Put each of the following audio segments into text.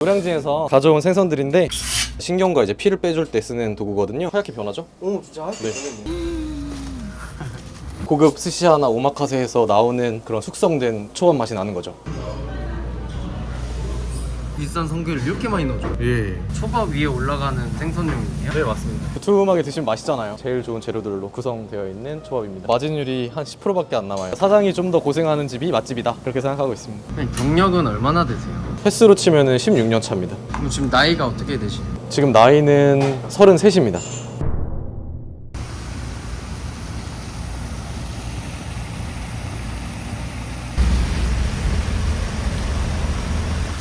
노량진에서 가져온 생선들인데 신경과 이제 피를 빼줄 때 쓰는 도구거든요. 하얗게 변하죠? 진짜 하얗게 변했네. 고급 스시하나 오마카세에서 나오는 그런 숙성된 초밥 맛이 나는 거죠. 비싼 성게를 이렇게 많이 넣어줘. 예. 초밥 위에 올라가는 생선용이에요? 네, 맞습니다. 두툼하게 드시면 맛있잖아요. 제일 좋은 재료들로 구성되어 있는 초밥입니다. 마진율이 한 10%밖에 안 남아요. 사장이 좀 더 고생하는 집이 맛집이다, 그렇게 생각하고 있습니다. 경력은 얼마나 되세요? 횟수로 치면은 16년 차입니다. 그럼 지금 나이가 어떻게 되시나요? 지금 나이는 33입니다.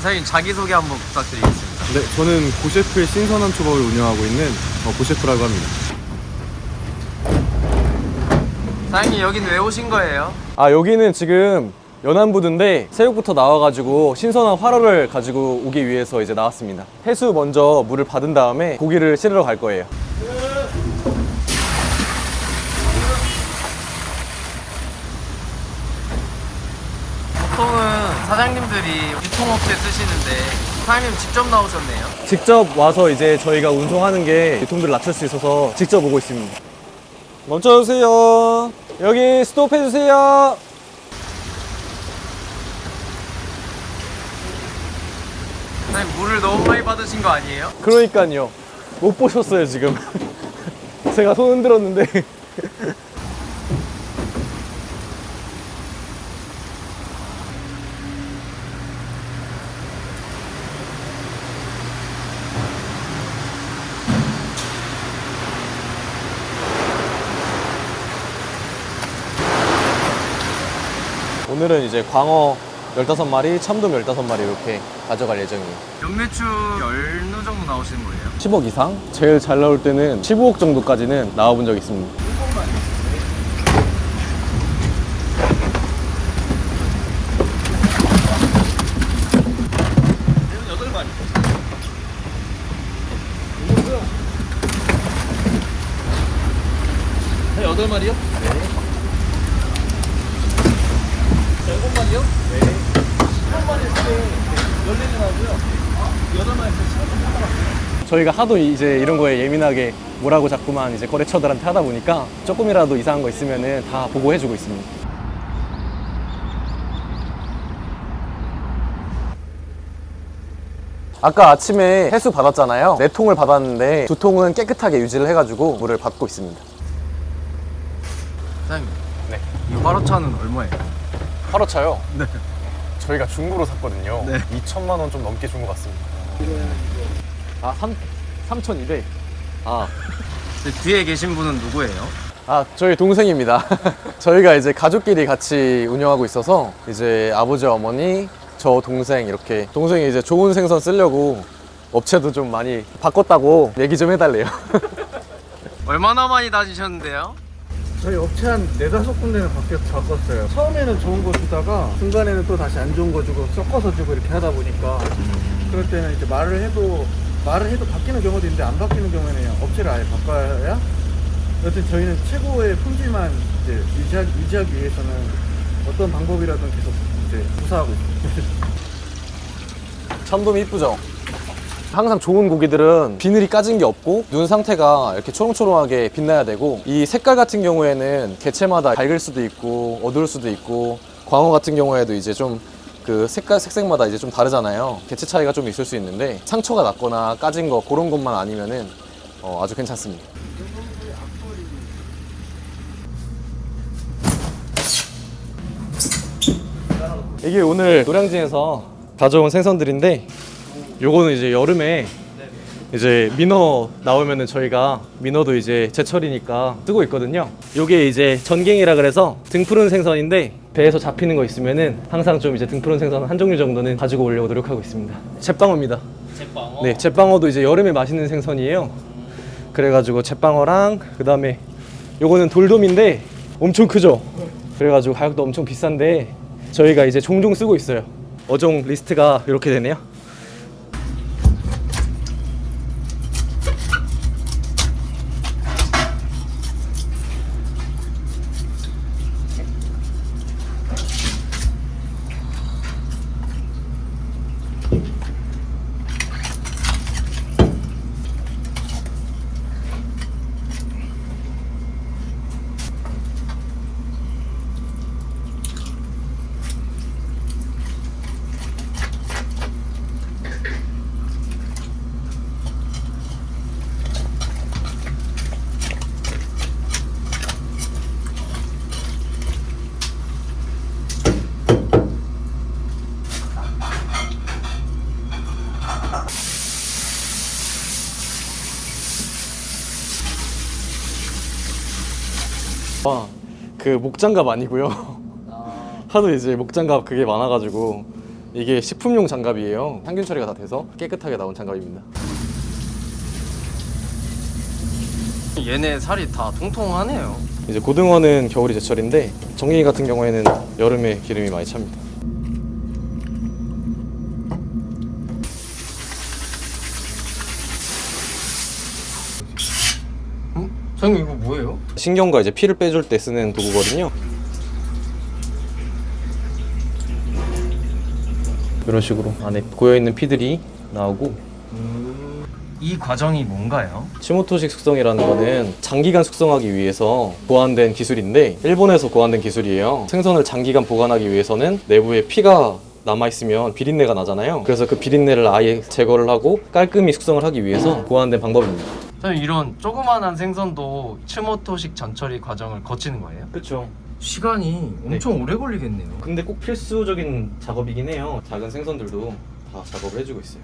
사장님 자기소개 한번 부탁드리겠습니다. 네, 저는 고셰프의 신선한 초밥을 운영하고 있는 고셰프라고 합니다. 사장님 여긴 왜 오신 거예요? 여기는 지금 연안부두인데 새벽부터 나와가지고 신선한 화로를 가지고 오기 위해서 이제 나왔습니다. 해수 먼저 물을 받은 다음에 고기를 실으러 갈 거예요. 보통은 사장님들이 유통업체 쓰시는데 사장님 직접 나오셨네요. 직접 와서 이제 저희가 운송하는 게 유통비를 낮출 수 있어서 직접 오고 있습니다. 멈춰주세요. 여기 스톱해주세요. 사장님 물을 너무 많이 받으신 거 아니에요? 그러니까요. 못 보셨어요 지금. 제가 손 흔들었는데. 오늘은 이제 광어 15마리, 참돔 15마리 이렇게 가져갈 예정이에요. 연매출 어느 정도 나오시는 거예요? 10억 이상? 제일 잘 나올 때는 15억 정도까지는 나와본 적이 있습니다. 한 8마리요? 네. 7마리요? 네. 10마리 있을 14개 나오고요. 8마리 있을 15개 나왔어요. 저희가 하도 이제 이런 거에 예민하게 뭐라고 자꾸만 이제 거래처들한테 하다 보니까 조금이라도 이상한 거 있으면은 다 보고해주고 있습니다. 아까 아침에 해수 받았잖아요. 4통을 받았는데 2통은 깨끗하게 유지를 해가지고 물을 받고 있습니다. 사장님, 네. 이 화로차는 얼마예요? 화로차요? 네. 저희가 중고로 샀거든요. 네. 2천만 원 좀 넘게 준 것 같습니다. 3,200. 뒤에 계신 분은 누구예요? 저희 동생입니다. 저희가 이제 가족끼리 같이 운영하고 있어서 이제 아버지, 어머니, 저 동생 이렇게 동생이 이제 좋은 생선 쓰려고 업체도 좀 많이 바꿨다고 얘기 좀 해달래요. 얼마나 많이 다니셨는데요? 저희 업체 한 4-5군데는 바꿨어요. 처음에는 좋은 거 주다가 중간에는 또 다시 안 좋은 거 주고 섞어서 주고 이렇게 하다 보니까 그럴 때는 이제 말을 해도 바뀌는 경우도 있는데 안 바뀌는 경우에는 그냥 업체를 아예 바꿔야. 여튼 저희는 최고의 품질만 이제 유지하기 위해서는 어떤 방법이라든 계속 이제 구사하고 있습니다. 참돔이 이쁘죠? 항상 좋은 고기들은 비늘이 까진 게 없고 눈 상태가 이렇게 초롱초롱하게 빛나야 되고, 이 색깔 같은 경우에는 개체마다 밝을 수도 있고 어두울 수도 있고, 광어 같은 경우에도 이제 좀 그 색색마다 이제 좀 다르잖아요. 개체 차이가 좀 있을 수 있는데 상처가 났거나 까진 거 그런 것만 아니면은 아주 괜찮습니다. 이게 오늘 노량진에서 가져온 생선들인데, 요거는 이제 여름에 이제 민어 나오면은 저희가 민어도 이제 제철이니까 쓰고 있거든요. 요게 이제 전갱이라 그래서 등푸른 생선인데, 배에서 잡히는 거 있으면은 항상 좀 이제 등푸른 생선 한 종류 정도는 가지고 오려고 노력하고 있습니다. 잿방어입니다. 제빵어? 네, 잿방어도 이제 여름에 맛있는 생선이에요. 그래가지고 잿방어랑, 그 다음에 요거는 돌돔인데 엄청 크죠? 그래가지고 가격도 엄청 비싼데 저희가 이제 종종 쓰고 있어요. 어종 리스트가 이렇게 되네요. 그 목장갑 아니고요. 하도 이제 목장갑 그게 많아가지고 이게 식품용 장갑이에요. 항균 처리가 다 돼서 깨끗하게 나온 장갑입니다. 얘네 살이 다 통통하네요. 이제 고등어는 겨울이 제철인데 정갱이 같은 경우에는 여름에 기름이 많이 찹니다. 사장님 이거 뭐예요? 신경과 이제 피를 빼줄 때 쓰는 도구거든요. 이런 식으로 안에 고여있는 피들이 나오고, 이 과정이 뭔가요? 치모토식 숙성이라는 거는 장기간 숙성하기 위해서 고안된 기술인데 일본에서 고안된 기술이에요. 생선을 장기간 보관하기 위해서는 내부에 피가 남아있으면 비린내가 나잖아요. 그래서 그 비린내를 아예 제거를 하고 깔끔히 숙성을 하기 위해서 고안된 방법입니다. 사장님 이런 조그만한 생선도 치모토식 전처리 과정을 거치는 거예요? 그렇죠. 시간이 엄청 오래 걸리겠네요. 근데 꼭 필수적인 작업이긴 해요. 작은 생선들도 다 작업을 해주고 있어요.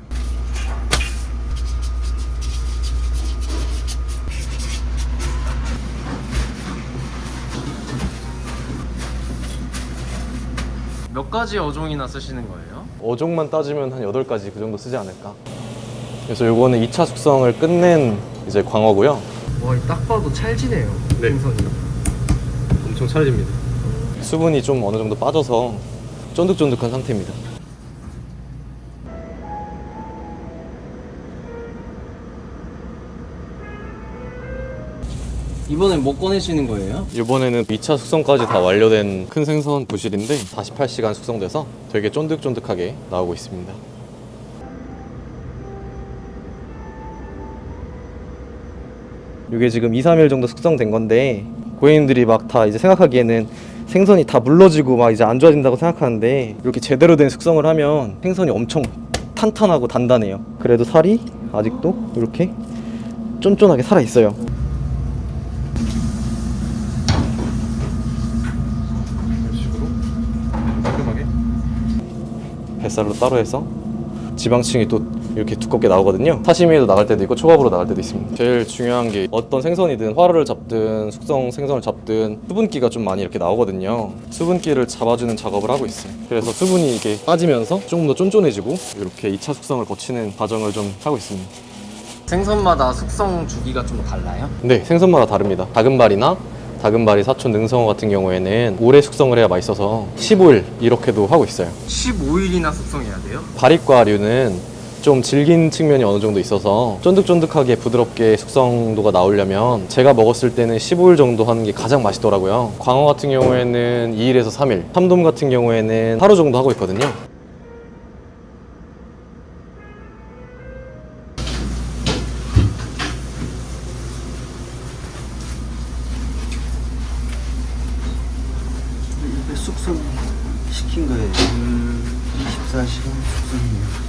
몇 가지 어종이나 쓰시는 거예요? 어종만 따지면 한 8가지 그 정도 쓰지 않을까. 그래서 요거는 2차 숙성을 끝낸 이제 광어고요. 와, 딱 봐도 찰지네요. 네. 생선이. 엄청 찰집니다. 수분이 좀 어느 정도 빠져서 쫀득쫀득한 상태입니다. 이번엔 뭐 꺼내시는 거예요? 이번에는 2차 숙성까지 다 완료된 큰 생선 부실인데 48시간 숙성돼서 되게 쫀득쫀득하게 나오고 있습니다. 이게 지금 2-3일 정도 숙성된 건데 고객님들이 막 다 이제 생각하기에는 생선이 다 물러지고 막 이제 안 좋아진다고 생각하는데 이렇게 제대로 된 숙성을 하면 생선이 엄청 탄탄하고 단단해요. 그래도 살이 아직도 이렇게 쫀쫀하게 살아 있어요. 이런 식으로 깔끔하게 뱃살로 따로 해서 지방층이 또 이렇게 두껍게 나오거든요. 사시미에도 나갈 때도 있고 초밥으로 나갈 때도 있습니다. 제일 중요한 게 어떤 생선이든 화로를 잡든 숙성 생선을 잡든 수분기가 좀 많이 이렇게 나오거든요. 수분기를 잡아주는 작업을 하고 있어요. 그래서 수분이 이게 빠지면서 조금 더 쫀쫀해지고 이렇게 2차 숙성을 거치는 과정을 좀 하고 있습니다. 생선마다 숙성 주기가 좀 달라요? 네, 생선마다 다릅니다. 다금바리나 다금바리, 사촌, 능성어 같은 경우에는 오래 숙성을 해야 맛있어서 15일 이렇게도 하고 있어요. 15일이나 숙성해야 돼요? 바리과류는 좀 질긴 측면이 어느 정도 있어서 쫀득쫀득하게 부드럽게 숙성도가 나오려면 제가 먹었을 때는 15일 정도 하는 게 가장 맛있더라고요. 광어 같은 경우에는 2일에서 3일, 참돔 같은 경우에는 하루 정도 하고 있거든요. 이게 숙성 시킨 거예요. 24시간 숙성이에요.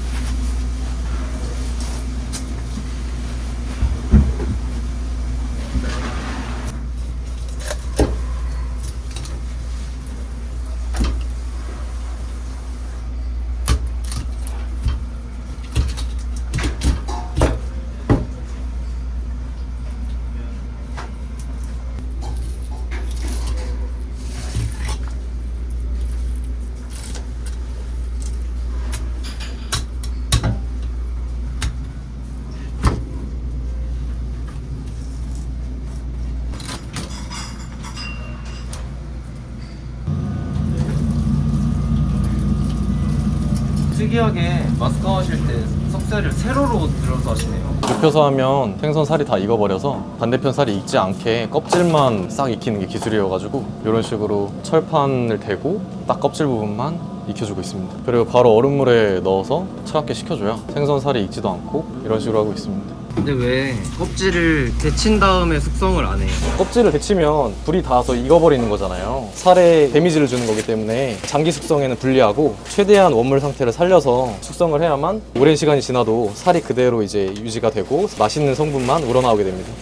특이하게 마스크 하실 때 석쇠를 세로로 들어서 하시네요. 눕혀서 하면 생선 살이 다 익어버려서 반대편 살이 익지 않게 껍질만 싹 익히는 게 기술이어가지고 이런 식으로 철판을 대고 딱 껍질 부분만 익혀주고 있습니다. 그리고 바로 얼음물에 넣어서 차갑게 식혀줘야 생선 살이 익지도 않고 이런 식으로 하고 있습니다. 근데 왜 껍질을 데친 다음에 숙성을 안 해요? 껍질을 데치면 불이 닿아서 익어버리는 거잖아요. 살에 데미지를 주는 거기 때문에 장기 숙성에는 불리하고 최대한 원물 상태를 살려서 숙성을 해야만 오랜 시간이 지나도 살이 그대로 이제 유지가 되고 맛있는 성분만 우러나오게 됩니다.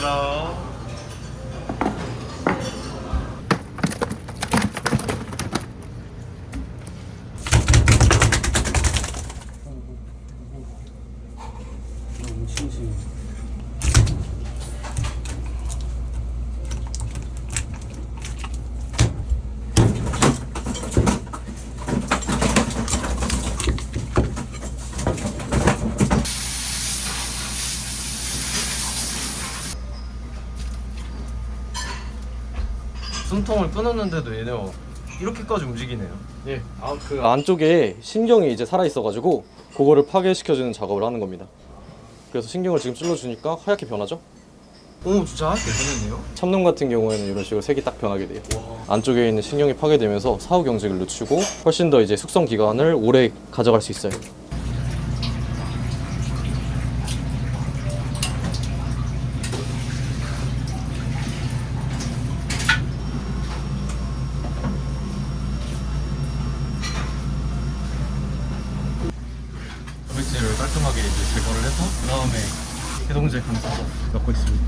감사합니다. 너무 심심해. 숨통을 끊었는데도 얘네가 이렇게까지 움직이네요. 예. 그 안쪽에 신경이 이제 살아 있어가지고 그거를 파괴시켜주는 작업을 하는 겁니다. 그래서 신경을 지금 찔러주니까 하얗게 변하죠? 오, 진짜 하얗게 변했네요. 참돔 같은 경우에는 이런 식으로 색이 딱 변하게 돼요. 안쪽에 있는 신경이 파괴되면서 사후 경직을 늦추고 훨씬 더 이제 숙성 기간을 오래 가져갈 수 있어요. 단백질을 깔끔하게 이제 제거를 해서 그 다음에 해동제 감싸서 넣고 있습니다.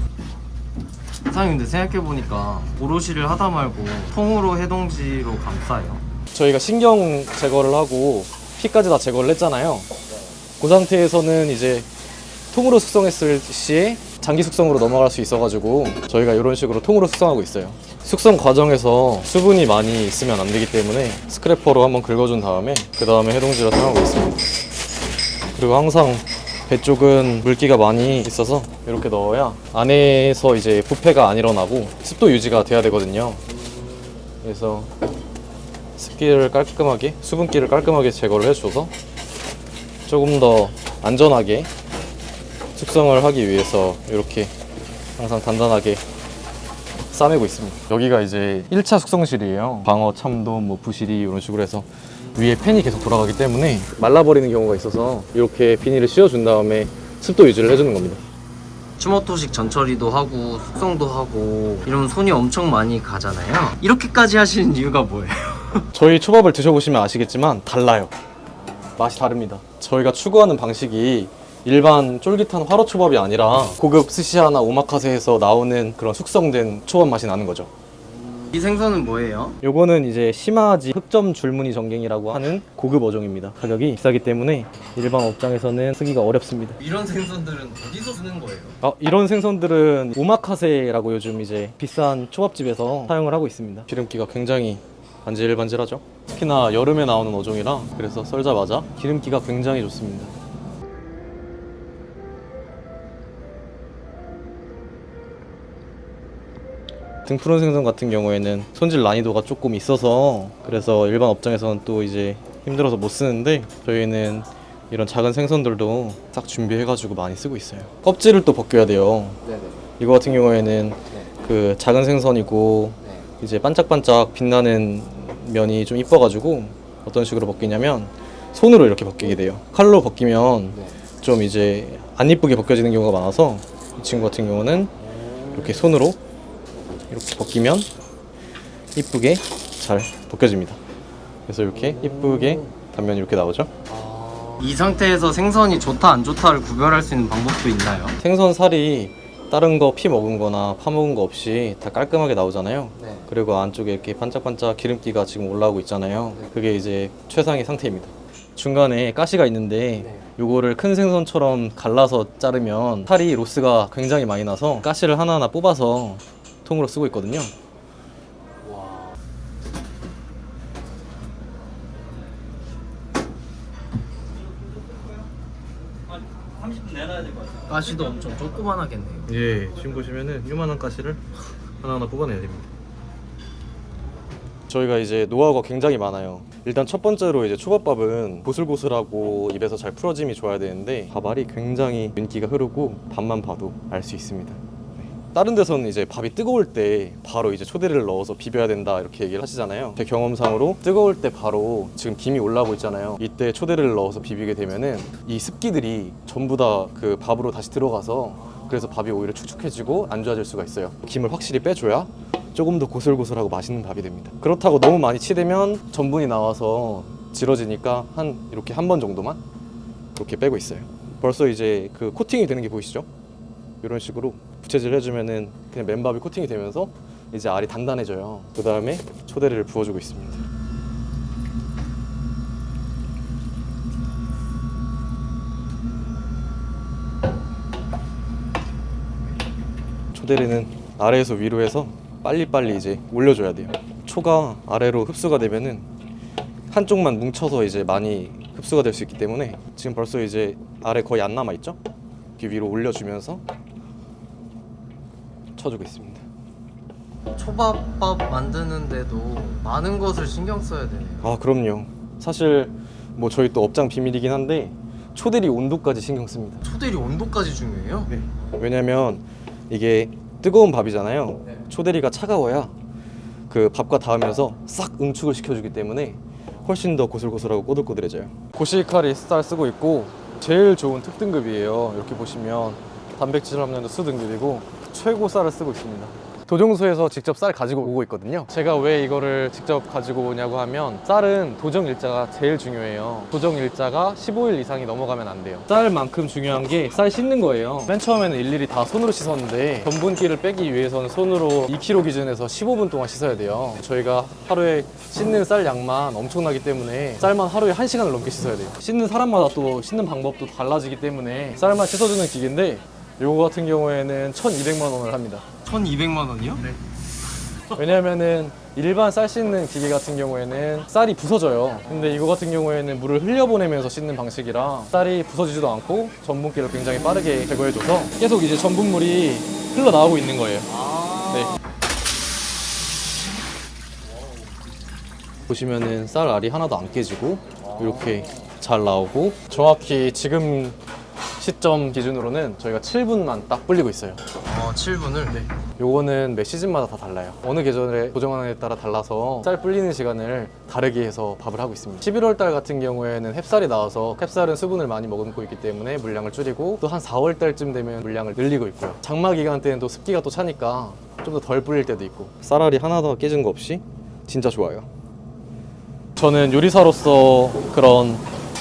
사장님, 근데 생각해보니까 오롯이를 하다 말고 통으로 해동지로 감싸요. 저희가 신경 제거를 하고 피까지 다 제거를 했잖아요. 그 상태에서는 이제 통으로 숙성했을 시에 장기 숙성으로 넘어갈 수 있어가지고 저희가 이런 식으로 통으로 숙성하고 있어요. 숙성 과정에서 수분이 많이 있으면 안 되기 때문에 스크래퍼로 한번 긁어준 다음에 그 다음에 해동지로 사용하고 있습니다. 그리고 항상 배 쪽은 물기가 많이 있어서 이렇게 넣어야 안에서 이제 부패가 안 일어나고 습도 유지가 돼야 되거든요. 그래서 습기를 깔끔하게, 수분기를 깔끔하게 제거를 해줘서 조금 더 안전하게 숙성을 하기 위해서 이렇게 항상 단단하게 싸매고 있습니다. 여기가 이제 1차 숙성실이에요. 방어, 참돔, 뭐 부시리 이런 식으로 해서 위에 팬이 계속 돌아가기 때문에 말라버리는 경우가 있어서 이렇게 비닐을 씌워준 다음에 습도 유지를 해주는 겁니다. 추모토식 전처리도 하고 숙성도 하고 이러면 손이 엄청 많이 가잖아요. 이렇게까지 하시는 이유가 뭐예요? 저희 초밥을 드셔보시면 아시겠지만 달라요. 맛이 다릅니다. 저희가 추구하는 방식이 일반 쫄깃한 화로 초밥이 아니라 고급 스시야나 오마카세에서 나오는 그런 숙성된 초밥 맛이 나는 거죠. 이 생선은 뭐예요? 요거는 이제 시마지 흑점 줄무늬 정갱이라고 하는 고급 어종입니다. 가격이 비싸기 때문에 일반 업장에서는 쓰기가 어렵습니다. 이런 생선들은 어디서 쓰는 거예요? 이런 생선들은 오마카세라고 요즘 이제 비싼 초밥집에서 사용을 하고 있습니다. 기름기가 굉장히 반질반질하죠. 특히나 여름에 나오는 어종이라 그래서 썰자마자 기름기가 굉장히 좋습니다. 등푸른 생선 같은 경우에는 손질 난이도가 조금 있어서 그래서 일반 업장에서는 또 이제 힘들어서 못 쓰는데 저희는 이런 작은 생선들도 싹 준비해가지고 많이 쓰고 있어요. 껍질을 또 벗겨야 돼요. 네네. 이거 같은 경우에는 그 작은 생선이고 이제 반짝반짝 빛나는 면이 좀 이뻐가지고 어떤 식으로 벗기냐면 손으로 이렇게 벗기게 돼요. 칼로 벗기면 좀 이제 안 이쁘게 벗겨지는 경우가 많아서 이 친구 같은 경우는 이렇게 손으로 이렇게 벗기면 이쁘게 잘 벗겨집니다. 그래서 이렇게 이쁘게 단면이 이렇게 나오죠. 이 상태에서 생선이 좋다 안 좋다를 구별할 수 있는 방법도 있나요? 생선 살이 다른 거 피 먹은 거나 파 먹은 거 없이 다 깔끔하게 나오잖아요. 네. 그리고 안쪽에 이렇게 반짝반짝 기름기가 지금 올라오고 있잖아요. 그게 이제 최상의 상태입니다. 중간에 가시가 있는데 요거를 큰 생선처럼 갈라서 자르면 살이 로스가 굉장히 많이 나서 가시를 하나하나 뽑아서 통으로 쓰고 있거든요. 가시도 엄청 조그만하겠네요. 예, 지금 보시면은 요만한 가시를 하나하나 뽑아내야 됩니다. 저희가 이제 노하우가 굉장히 많아요. 일단 첫 번째로 이제 초밥밥은 고슬고슬하고 입에서 잘 풀어짐이 좋아야 되는데 밥알이 굉장히 윤기가 흐르고 밥만 봐도 알 수 있습니다. 다른 데서는 이제 밥이 뜨거울 때 바로 이제 초대를 넣어서 비벼야 된다 이렇게 얘기를 하시잖아요. 제 경험상으로 뜨거울 때 바로 지금 김이 올라오고 있잖아요. 이때 초대를 넣어서 비비게 되면은 이 습기들이 전부 다 그 밥으로 다시 들어가서 그래서 밥이 오히려 축축해지고 안 좋아질 수가 있어요. 김을 확실히 빼줘야 조금 더 고슬고슬하고 맛있는 밥이 됩니다. 그렇다고 너무 많이 치대면 전분이 나와서 질어지니까 이렇게 한 번 정도만 이렇게 빼고 있어요. 벌써 이제 그 코팅이 되는 게 보이시죠? 이런 식으로 부채질 해주면은 그냥 맨밥이 코팅이 되면서 이제 알이 단단해져요. 그 다음에 초대리를 부어주고 있습니다. 초대리는 아래에서 위로 해서 빨리빨리 이제 올려줘야 돼요. 초가 아래로 흡수가 되면은 한쪽만 뭉쳐서 이제 많이 흡수가 될 수 있기 때문에 지금 벌써 이제 아래 거의 안 남아 있죠? 이렇게 위로 올려주면서 쳐주고 있습니다. 초밥밥 만드는데도 많은 것을 신경 써야 되네요. 아 그럼요. 사실 뭐 저희 또 업장 비밀이긴 한데 초대리 온도까지 신경 씁니다. 초대리 온도까지 중요해요? 네. 왜냐면 이게 뜨거운 밥이잖아요. 네. 초대리가 차가워야 그 밥과 닿으면서 싹 응축을 시켜주기 때문에 훨씬 더 고슬고슬하고 꼬들꼬들해져요. 고시카리 쌀 쓰고 있고 제일 좋은 특등급이에요. 이렇게 보시면 단백질 함량도 수등급이고 최고 쌀을 쓰고 있습니다. 도종소에서 직접 쌀 가지고 오고 있거든요. 제가 왜 이거를 직접 가지고 오냐고 하면 쌀은 도정 일자가 제일 중요해요. 도정 일자가 15일 이상이 넘어가면 안 돼요. 쌀만큼 중요한 게 쌀 씻는 거예요. 맨 처음에는 일일이 다 손으로 씻었는데 전분기를 빼기 위해서는 손으로 2kg 기준에서 15분 동안 씻어야 돼요. 저희가 하루에 씻는 쌀 양만 엄청나기 때문에 쌀만 하루에 1시간을 넘게 씻어야 돼요. 씻는 사람마다 또 씻는 방법도 달라지기 때문에 쌀만 씻어주는 기계인데 요거 같은 경우에는 1,200만 원을 합니다. 1,200만 원이요? 네. 왜냐면은 일반 쌀 씻는 기계 같은 경우에는 쌀이 부서져요. 근데 이거 같은 경우에는 물을 흘려보내면서 씻는 방식이라 쌀이 부서지지도 않고 전분기를 굉장히 빠르게 제거해줘서 계속 이제 전분물이 흘러나오고 있는 거예요. 네. 보시면은 쌀 알이 하나도 안 깨지고 이렇게 잘 나오고 정확히 지금 시점 기준으로는 저희가 7분만 딱 불리고 있어요. 7분을? 네. 요거는 매 시즌마다 다 달라요. 어느 계절에 고정하느냐에 따라 달라서 쌀 불리는 시간을 다르게 해서 밥을 하고 있습니다. 11월 달 같은 경우에는 햅쌀이 나와서 햅쌀은 수분을 많이 머금고 있기 때문에 물량을 줄이고 또 한 4월 달쯤 되면 물량을 늘리고 있고요. 장마 기간 때는 또 습기가 또 차니까 좀 더 덜 불릴 때도 있고 쌀알이 하나도 깨진 거 없이 진짜 좋아요. 저는 요리사로서 그런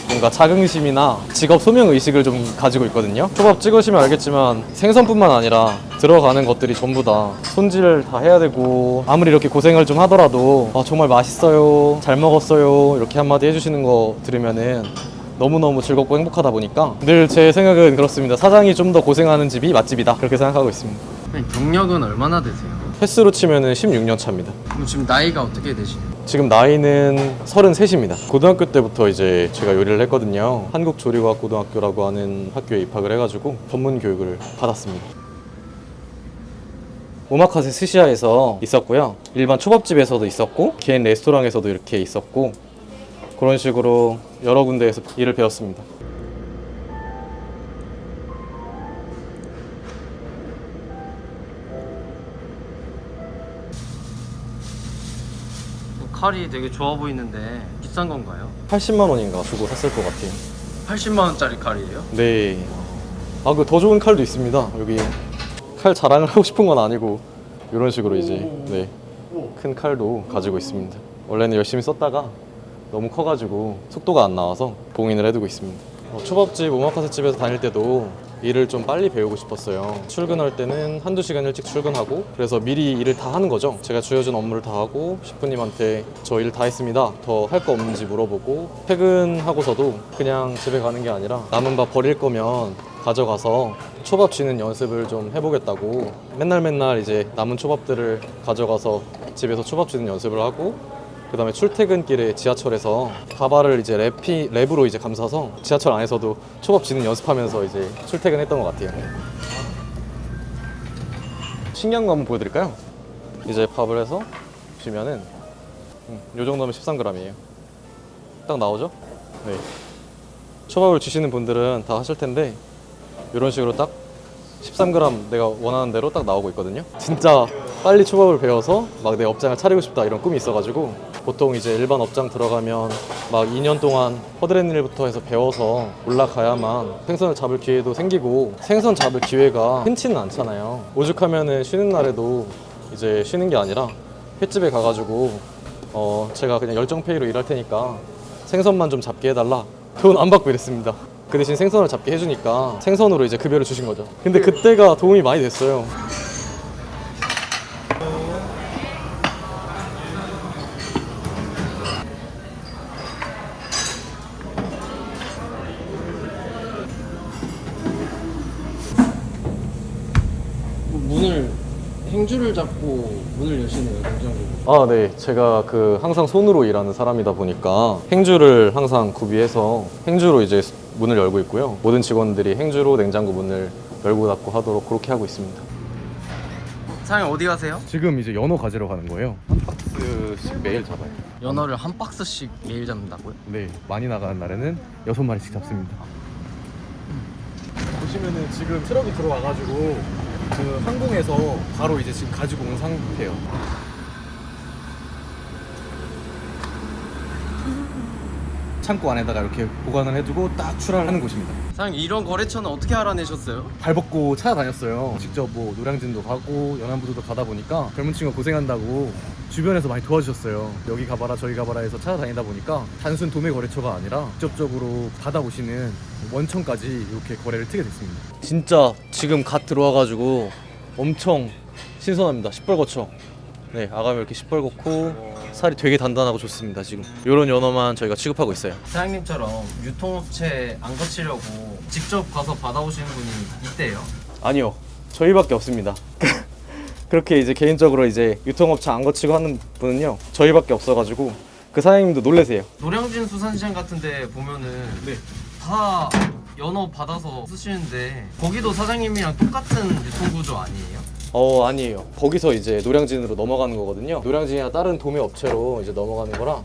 뭔가 자긍심이나 직업 소명 의식을 좀 가지고 있거든요. 초밥 찍으시면 알겠지만 생선뿐만 아니라 들어가는 것들이 전부 다 손질 다 해야 되고 아무리 이렇게 고생을 좀 하더라도 정말 맛있어요, 잘 먹었어요 이렇게 한마디 해주시는 거 들으면은 너무너무 즐겁고 행복하다 보니까 늘 제 생각은 그렇습니다. 사장이 좀 더 고생하는 집이 맛집이다 그렇게 생각하고 있습니다. 경력은 얼마나 되세요? 횟수로 치면은 16년 차입니다. 그럼 지금 나이가 어떻게 되시나요? 지금 나이는 33입니다. 고등학교 때부터 이제 제가 요리를 했거든요. 한국조리과학고등학교라고 하는 학교에 입학을 해가지고 전문 교육을 받았습니다. 오마카세 스시야에서 있었고요. 일반 초밥집에서도 있었고 개인 레스토랑에서도 이렇게 있었고 그런 식으로 여러 군데에서 일을 배웠습니다. 칼이 되게 좋아 보이는데 비싼 건가요? 80만 원인가 주고 샀을 것 같아요. 80만 원짜리 칼이에요? 네. 그 더 좋은 칼도 있습니다. 여기 칼 자랑을 하고 싶은 건 아니고 이런 식으로 이제 네, 큰 칼도 가지고 있습니다. 원래는 열심히 썼다가 너무 커가지고 속도가 안 나와서 봉인을 해두고 있습니다. 초밥집, 오마카세 집에서 다닐 때도 일을 좀 빨리 배우고 싶었어요. 출근할 때는 한두 시간 일찍 출근하고 그래서 미리 일을 다 하는 거죠. 제가 주어진 업무를 다 하고 셰프님한테 저 일 다 했습니다. 더 할 거 없는지 물어보고 퇴근하고서도 그냥 집에 가는 게 아니라 남은 밥 버릴 거면 가져가서 초밥 쥐는 연습을 좀 해보겠다고 맨날 이제 남은 초밥들을 가져가서 집에서 초밥 쥐는 연습을 하고 그 다음에 출퇴근길에 지하철에서 가발을 이제 랩으로 이제 감싸서 지하철 안에서도 초밥 쥐는 연습하면서 이제 출퇴근했던 것 같아요. 신기한 거 한번 보여드릴까요? 이제 밥을 해서 보시면은 요 정도면 13g이에요. 딱 나오죠? 네. 초밥을 주시는 분들은 다 하실 텐데 이런 식으로 딱 13g 내가 원하는 대로 딱 나오고 있거든요. 진짜 빨리 초밥을 배워서 막 내 업장을 차리고 싶다 이런 꿈이 있어가지고 보통 이제 일반 업장 들어가면 막 2년 동안 허드렛 일부터 해서 배워서 올라가야만 생선을 잡을 기회도 생기고 생선 잡을 기회가 흔치는 않잖아요. 오죽하면은 쉬는 날에도 이제 쉬는 게 아니라 횟집에 가가지고 제가 그냥 열정페이로 일할 테니까 생선만 좀 잡게 해달라 돈 안 받고 이랬습니다. 그 대신 생선을 잡게 해주니까 생선으로 이제 급여를 주신 거죠. 근데 그때가 도움이 많이 됐어요. 문을 행주를 잡고 문을 여시네요, 냉장고. 아, 네. 제가 항상 손으로 일하는 사람이다 보니까 행주를 항상 구비해서 행주로 이제 문을 열고 있고요. 모든 직원들이 행주로 냉장고 문을 열고 닫고 하도록 그렇게 하고 있습니다. 사장님 어디 가세요? 지금 이제 연어 가지러 가는 거예요. 한 박스씩 매일 잡아요. 연어를 한 박스씩 매일 잡는다고요? 네, 많이 나가는 날에는 6마리씩 잡습니다. 보시면은 지금 트럭이 들어와가지고 그 항공에서 바로 이제 지금 가지고 온 상태예요. 창고 안에다가 이렇게 보관을 해두고 딱 출하를 하는 곳입니다. 사장님 이런 거래처는 어떻게 알아내셨어요? 발 벗고 찾아다녔어요. 직접 뭐 노량진도 가고 연안부두도 가다 보니까 젊은 친구가 고생한다고 주변에서 많이 도와주셨어요. 여기 가봐라 저기 가봐라 해서 찾아다니다 보니까 단순 도매 거래처가 아니라 직접적으로 받아오시는 원청까지 이렇게 거래를 트게 됐습니다. 진짜 지금 갓 들어와가지고 엄청 신선합니다. 시뻘겋죠? 네, 아가미 이렇게 시뻘겋고 살이 되게 단단하고 좋습니다. 지금 이런 연어만 저희가 취급하고 있어요. 사장님처럼 유통업체 안 거치려고 직접 가서 받아오시는 분이 있대요? 아니요, 저희밖에 없습니다. 그렇게 이제 개인적으로 이제 유통업체 안 거치고 하는 분은요 저희밖에 없어가지고 그 사장님도 놀라세요. 노량진 수산시장 같은데 보면은 다 연어 받아서 쓰시는데 거기도 사장님이랑 똑같은 유통구조 아니에요? 아니에요. 거기서 이제 노량진으로 넘어가는 거거든요. 노량진이나 다른 도매 업체로 이제 넘어가는 거라.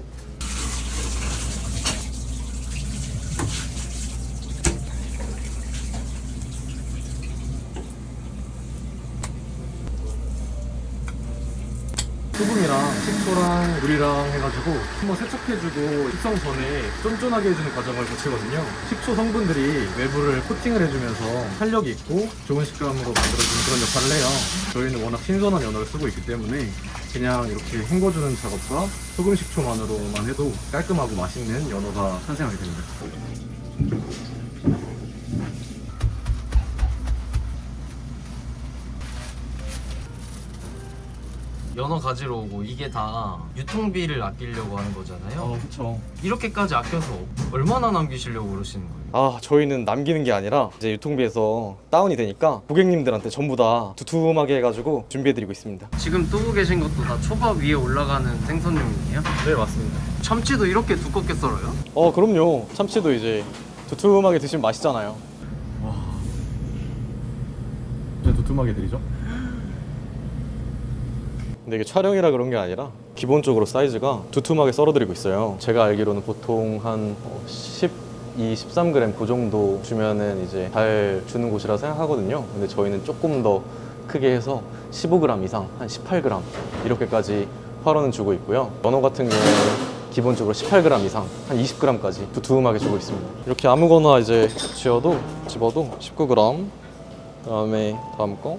소금이랑 식초랑 물이랑 해가지고 한번 세척해주고 숙성 전에 쫀쫀하게 해주는 과정을 거치거든요. 식초 성분들이 외부를 코팅을 해주면서 탄력이 있고 좋은 식감으로 만들어주는 그런 역할을 해요. 저희는 워낙 신선한 연어를 쓰고 있기 때문에 그냥 이렇게 헹궈주는 작업과 소금 식초만으로만 해도 깔끔하고 맛있는 연어가 탄생하게 됩니다. 연어 가지러 오고 이게 다 유통비를 아끼려고 하는 거잖아요. 그렇죠. 이렇게까지 아껴서 얼마나 남기시려고 그러시는 거예요? 저희는 남기는 게 아니라 이제 유통비에서 다운이 되니까 고객님들한테 전부 다 두툼하게 해가지고 준비해드리고 있습니다. 지금 뜨고 계신 것도 다 초밥 위에 올라가는 생선용이에요? 네, 맞습니다. 참치도 이렇게 두껍게 썰어요? 그럼요. 참치도 이제 두툼하게 드시면 맛있잖아요. 와, 진짜 두툼하게 드리죠? 근데 이게 촬영이라 그런 게 아니라 기본적으로 사이즈가 두툼하게 썰어드리고 있어요. 제가 알기로는 보통 한 12, 13g 그 정도 주면은 이제 잘 주는 곳이라 생각하거든요. 근데 저희는 조금 더 크게 해서 15g 이상, 한 18g 이렇게까지 활어는 주고 있고요. 연어 같은 경우는 기본적으로 18g 이상, 한 20g까지 두툼하게 주고 있습니다. 이렇게 아무거나 이제 집어도 19g, 그다음에 다음 거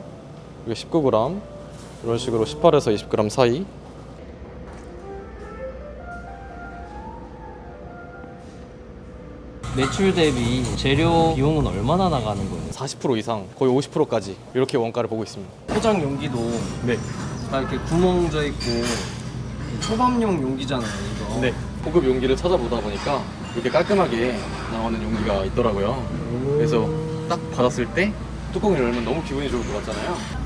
이게 19g, 이런 식으로 18에서 20g 사이. 매출 대비 재료 비용은 얼마나 나가는 거예요? 40% 이상, 거의 50%까지 이렇게 원가를 보고 있습니다. 포장 용기도 네. 다 이렇게 구멍 져 있고 초밥용 용기잖아요, 이거. 네. 고급 용기를 찾아보다 보니까 이렇게 깔끔하게 나오는 용기가 있더라고요. 그래서 딱 받았을 때 뚜껑을 열면 너무 기분이 좋을 것 같잖아요.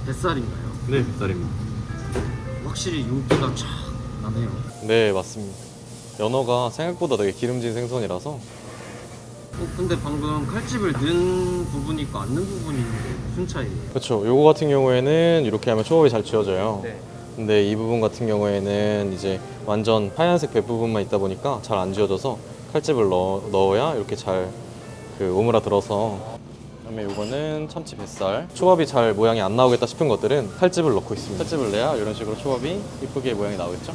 뱃살인가요? 네, 뱃살입니다. 확실히 윤기가 쫙 나네요. 네, 맞습니다. 연어가 생각보다 되게 기름진 생선이라서. 근데 방금 칼집을 넣은 부분이 있고 안 넣은 부분이 있는데 무슨 차이예요? 그렇죠. 요거 같은 경우에는 이렇게 하면 초밥이 잘 지워져요. 네. 근데 이 부분 같은 경우에는 이제 완전 하얀색 배 부분만 있다 보니까 잘 안 지워져서 칼집을 넣어야 이렇게 잘 오므라들어서. 그다음에 요거는 참치 뱃살. 초밥이 잘 모양이 안 나오겠다 싶은 것들은 칼집을 넣고 있습니다. 칼집을 내야 이런 식으로 초밥이 이쁘게 모양이 나오겠죠.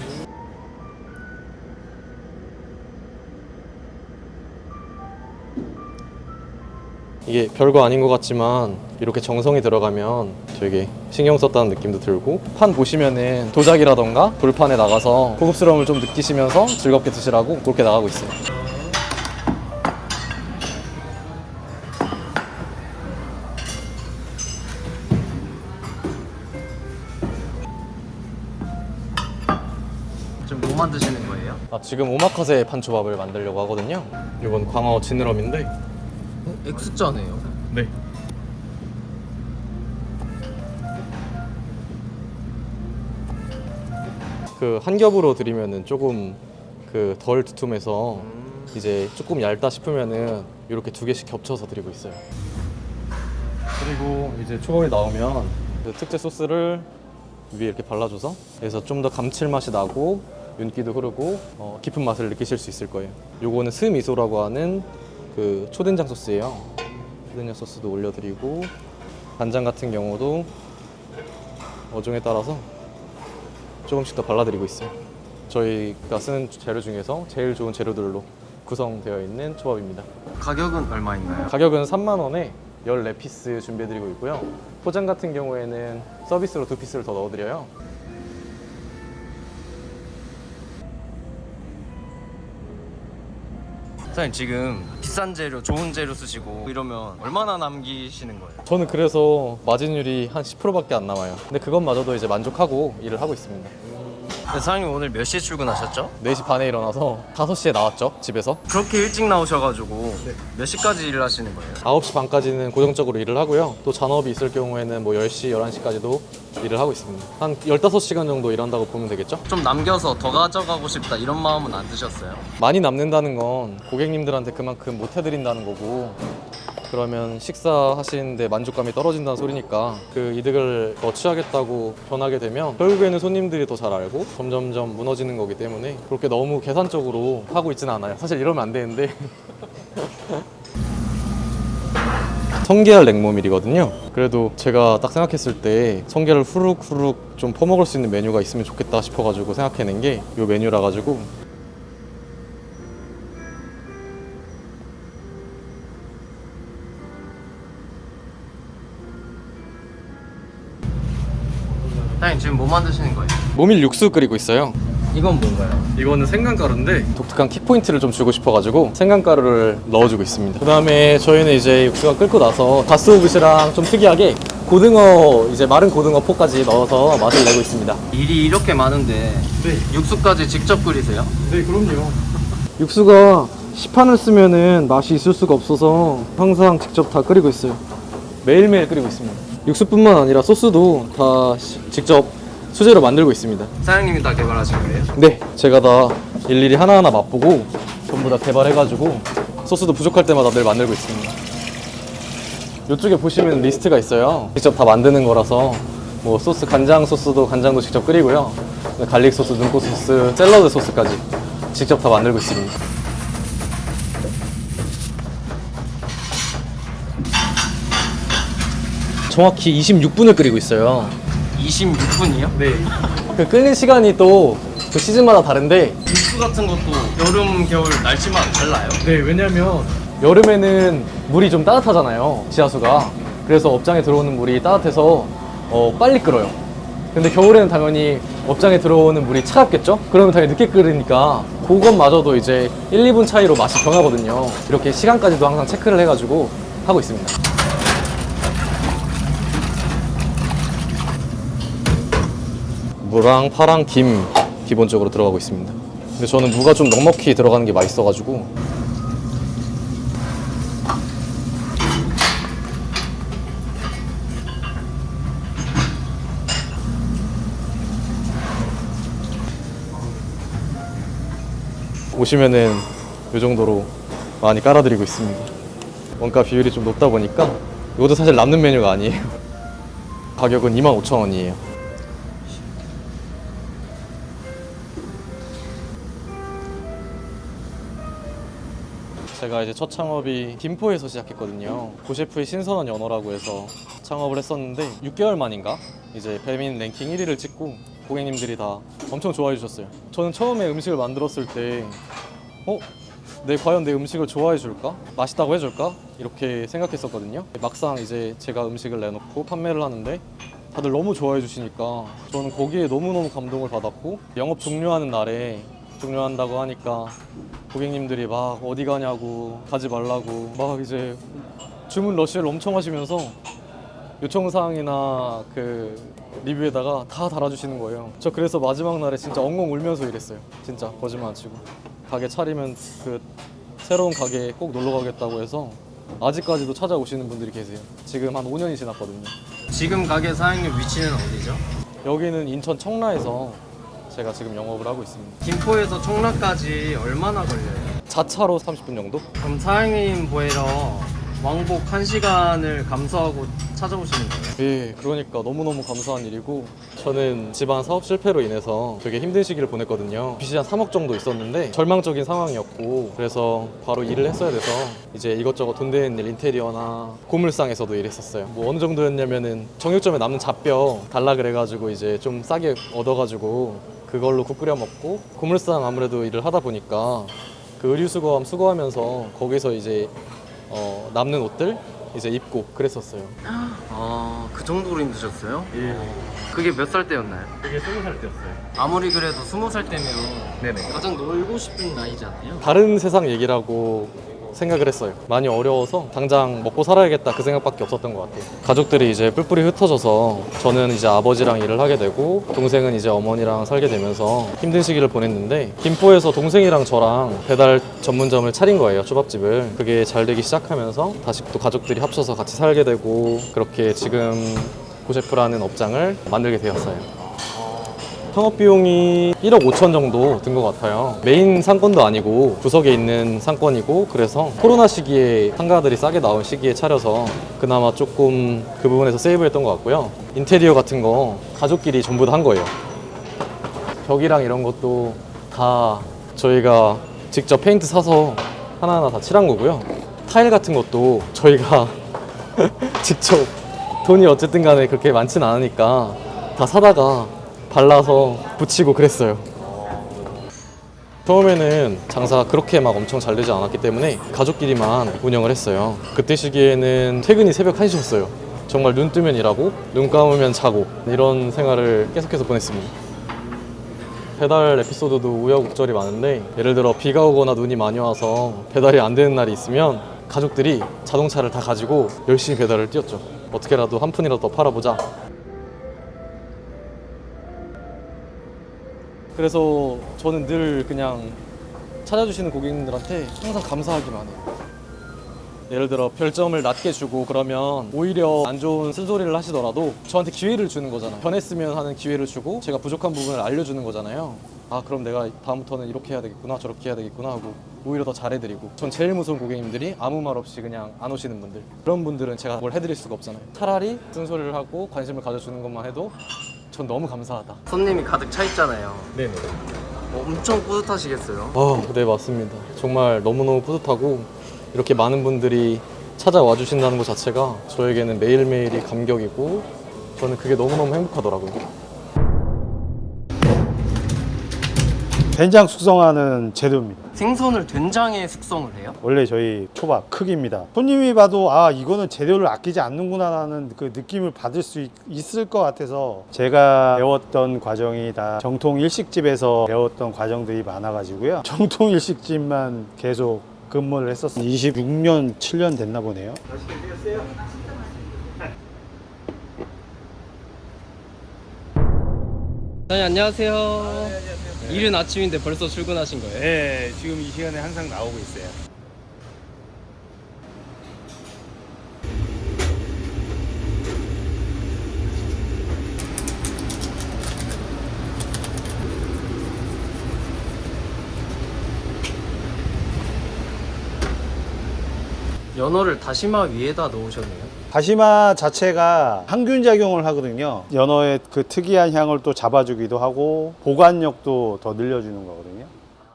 이게 별거 아닌 것 같지만 이렇게 정성이 들어가면 되게 신경 썼다는 느낌도 들고, 판 보시면은 도자기라던가 돌판에 나가서 고급스러움을 좀 느끼시면서 즐겁게 드시라고 그렇게 나가고 있어요. 지금 뭐 만드시는 거예요? 지금 오마카세 판초밥을 만들려고 하거든요. 이건 광어 지느러미인데. X자네요. 네. 그 한 겹으로 드리면은 조금 그 덜 두툼해서 이제 조금 얇다 싶으면은 이렇게 두 개씩 겹쳐서 드리고 있어요. 그리고 이제 초밥이 나오면 그 특제 소스를 위에 이렇게 발라줘서, 그래서 좀 더 감칠맛이 나고 윤기도 흐르고 깊은 맛을 느끼실 수 있을 거예요. 요거는 스미소라고 하는 그 초된장 소스예요. 초된장 소스도 올려드리고, 간장 같은 경우도 어종에 따라서 조금씩 더 발라드리고 있어요. 저희가 쓰는 재료 중에서 제일 좋은 재료들로 구성되어 있는 초밥입니다. 가격은 얼마인가요? 가격은 3만 원에 14피스 준비해드리고 있고요. 포장 같은 경우에는 서비스로 2피스를 더 넣어드려요. 사장님 지금 비싼 재료, 좋은 재료 쓰시고 이러면 얼마나 남기시는 거예요? 저는 그래서 마진율이 한 10%밖에 안 남아요. 근데 그것마저도 이제 만족하고 일을 하고 있습니다. 근데 사장님 오늘 몇 시에 출근하셨죠? 4시 반에 일어나서 5시에 나왔죠, 집에서. 그렇게 일찍 나오셔가지고 몇 시까지 일을 하시는 거예요? 9시 반까지는 고정적으로 일을 하고요. 또 잔업이 있을 경우에는 뭐 10시, 11시까지도 일을 하고 있습니다. 한 15시간 정도 일한다고 보면 되겠죠? 좀 남겨서 더 가져가고 싶다 이런 마음은 안 드셨어요? 많이 남는다는 건 고객님들한테 그만큼 못 해드린다는 거고, 그러면 식사하시는데 만족감이 떨어진다는 소리니까 그 이득을 더 취하겠다고 변하게 되면 결국에는 손님들이 더 잘 알고 점점점 무너지는 거기 때문에 그렇게 너무 계산적으로 하고 있지는 않아요. 사실 이러면 안 되는데. 성게알 냉모밀이거든요. 그래도 제가 딱 생각했을 때 성게를 후룩후룩 좀 퍼먹을 수 있는 메뉴가 있으면 좋겠다 싶어가지고 생각해낸 게 이 메뉴라 가지고. 사장님 지금 뭐 만드시는 거예요? 모밀 육수 끓이고 있어요. 이건 뭔가요? 이거는 생강가루인데 독특한 킥포인트를 좀 주고 싶어가지고 생강가루를 넣어주고 있습니다. 그 다음에 저희는 이제 육수가 끓고 나서 가스오브시랑 좀 특이하게 고등어, 이제 마른 고등어 포까지 넣어서 맛을 내고 있습니다. 일이 이렇게 많은데 육수까지 직접 끓이세요? 네, 그럼요. 육수가 시판을 쓰면은 맛이 있을 수가 없어서 항상 직접 다 끓이고 있어요. 매일매일 끓이고 있습니다. 육수뿐만 아니라 소스도 다 직접 수제로 만들고 있습니다. 사장님이 다 개발하신 거예요? 네, 제가 다 일일이 하나하나 맛보고 전부 다 개발해가지고 소스도 부족할 때마다 늘 만들고 있습니다. 이쪽에 보시면 리스트가 있어요. 직접 다 만드는 거라서 뭐 소스, 간장 소스도 간장도 직접 끓이고요. 갈릭 소스, 눈꽃 소스, 샐러드 소스까지 직접 다 만들고 있습니다. 정확히 26분을 끓이고 있어요. 26분이요? 네. 그 끓는 시간이 또 그 시즌마다 다른데, 육수 같은 것도 여름, 겨울 날씨마다 달라요? 네, 왜냐면 여름에는 물이 좀 따뜻하잖아요, 지하수가. 그래서 업장에 들어오는 물이 따뜻해서 빨리 끓어요. 근데 겨울에는 당연히 업장에 들어오는 물이 차갑겠죠? 그러면 당연히 늦게 끓으니까 그것마저도 이제 1, 2분 차이로 맛이 변하거든요. 이렇게 시간까지도 항상 체크를 해가지고 하고 있습니다. 무랑 파랑 김 기본적으로 들어가고 있습니다. 근데 저는 무가 좀 넉넉히 들어가는 게 맛있어가지고. 오시면은 이 정도로 많이 깔아드리고 있습니다. 원가 비율이 좀 높다 보니까 이것도 사실 남는 메뉴가 아니에요. 가격은 25,000원이에요. 제가 이제 첫 창업이 김포에서 시작했거든요. 고셰프의 신선한 연어라고 해서 창업을 했었는데 6개월 만인가 이제 배민 랭킹 1위를 찍고 고객님들이 다 엄청 좋아해 주셨어요. 저는 처음에 음식을 만들었을 때 과연 내 음식을 좋아해 줄까? 맛있다고 해줄까? 이렇게 생각했었거든요. 막상 이제 제가 음식을 내놓고 판매를 하는데 다들 너무 좋아해 주시니까 저는 거기에 너무너무 감동을 받았고, 영업 종료하는 날에 종료한다고 하니까 고객님들이 막 어디 가냐고, 가지 말라고 막 이제 주문 러쉬를 엄청 하시면서 요청사항이나 그 리뷰에다가 다 달아주시는 거예요. 저 그래서 마지막 날에 진짜 엉엉 울면서 일했어요. 진짜 거짓말 안 치고. 가게 차리면 그 새로운 가게에 꼭 놀러 가겠다고 해서 아직까지도 찾아오시는 분들이 계세요. 지금 한 5년이 지났거든요. 지금 가게 사장님 위치는 어디죠? 여기는 인천 청라에서 제가 지금 영업을 하고 있습니다. 김포에서 청라까지 얼마나 걸려요? 자차로 30분 정도? 그럼 사장님 보이러 왕복 1시간을 감수하고 찾아오시는 거예요? 예, 그러니까 너무너무 감사한 일이고, 저는 집안 사업 실패로 인해서 되게 힘든 시기를 보냈거든요. 빚이 한 3억 정도 있었는데 절망적인 상황이었고, 그래서 바로 일을 했어야 돼서 이제 이것저것 돈 되는 일, 인테리어나 고물상에서도 일했었어요. 뭐 어느 정도였냐면은 정육점에 남는 잡뼈 달라 그래가지고 이제 좀 싸게 얻어가지고 그걸로 국 끓여 먹고, 고물상 아무래도 일을 하다 보니까 그 의류 수거함 수거하면서 거기서 이제 남는 옷들 이제 입고 그랬었어요. 아, 그 정도로 힘드셨어요? 예. 그게 몇 살 때였나요? 그게 20살 때였어요. 아무리 그래도 20살 때면 네네. 가장 놀고 싶은 나이잖아요. 다른 세상 얘기라고 생각을 했어요. 많이 어려워서 당장 먹고 살아야겠다 그 생각밖에 없었던 것 같아요. 가족들이 이제 뿔뿔이 흩어져서 저는 이제 아버지랑 일을 하게 되고, 동생은 이제 어머니랑 살게 되면서 힘든 시기를 보냈는데, 김포에서 동생이랑 저랑 배달 전문점을 차린 거예요, 초밥집을. 그게 잘 되기 시작하면서 다시 또 가족들이 합쳐서 같이 살게 되고, 그렇게 지금 고셰프라는 업장을 만들게 되었어요. 창업 비용이 1억 5천 정도 든 것 같아요. 메인 상권도 아니고 구석에 있는 상권이고, 그래서 코로나 시기에 상가들이 싸게 나온 시기에 차려서 그나마 조금 그 부분에서 세이브했던 것 같고요. 인테리어 같은 거 가족끼리 전부 다 한 거예요. 벽이랑 이런 것도 다 저희가 직접 페인트 사서 하나하나 다 칠한 거고요. 타일 같은 것도 저희가 직접, 돈이 어쨌든 간에 그렇게 많진 않으니까 다 사다가 발라서 붙이고 그랬어요. 처음에는 장사가 그렇게 막 엄청 잘 되지 않았기 때문에 가족끼리만 운영을 했어요. 그때 시기에는 퇴근이 새벽 1시였어요. 정말 눈 뜨면 일하고 눈 감으면 자고, 이런 생활을 계속해서 보냈습니다. 배달 에피소드도 우여곡절이 많은데, 예를 들어 비가 오거나 눈이 많이 와서 배달이 안 되는 날이 있으면 가족들이 자동차를 다 가지고 열심히 배달을 뛰었죠. 어떻게라도 한 푼이라도 더 팔아보자. 그래서 저는 늘 그냥 찾아주시는 고객님들한테 항상 감사하기만 해요. 예를 들어 별점을 낮게 주고 그러면 오히려 안 좋은 쓴소리를 하시더라도 저한테 기회를 주는 거잖아요. 변했으면 하는 기회를 주고 제가 부족한 부분을 알려주는 거잖아요. 아, 그럼 내가 다음부터는 이렇게 해야 되겠구나, 저렇게 해야 되겠구나 하고 오히려 더 잘해드리고. 전 제일 무서운 고객님들이 아무 말 없이 그냥 안 오시는 분들. 그런 분들은 제가 뭘 해드릴 수가 없잖아요. 차라리 쓴소리를 하고 관심을 가져주는 것만 해도 전 너무 감사하다. 손님이 가득 차 있잖아요. 네네. 엄청 뿌듯하시겠어요? 네, 맞습니다. 정말 너무너무 뿌듯하고, 이렇게 많은 분들이 찾아와 주신다는 것 자체가 저에게는 매일매일이 감격이고, 저는 그게 너무너무 행복하더라고요. 된장 숙성하는 재료입니다. 생선을 된장에 숙성을 해요? 원래 저희 초밥 크기입니다. 손님이 봐도 아, 이거는 재료를 아끼지 않는구나 라는 그 느낌을 받을 수 있을 것 같아서, 제가 배웠던 과정이 다 정통 일식집에서 배웠던 과정들이 많아가지고요. 정통 일식집만 계속 근무를 했었어요. 26년, 7년 됐나 보네요. 사장님 안녕하세요. 이른 아침인데 벌써 출근하신 거예요? 네, 지금 이 시간에 항상 나오고 있어요. 연어를 다시마 위에다 넣으셨네요. 다시마 자체가 항균 작용을 하거든요. 연어의 그 특이한 향을 또 잡아주기도 하고 보관력도 더 늘려주는 거거든요.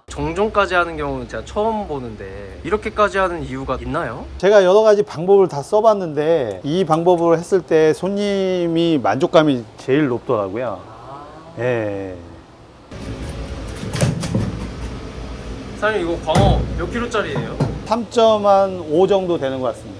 정종까지 하는 경우는 제가 처음 보는데 이렇게까지 하는 이유가 있나요? 제가 여러 가지 방법을 다 써봤는데 이 방법을 했을 때 손님이 만족감이 제일 높더라고요. 예. 사장님 이거 광어 몇 킬로짜리예요? 3.5 정도 되는 것 같습니다.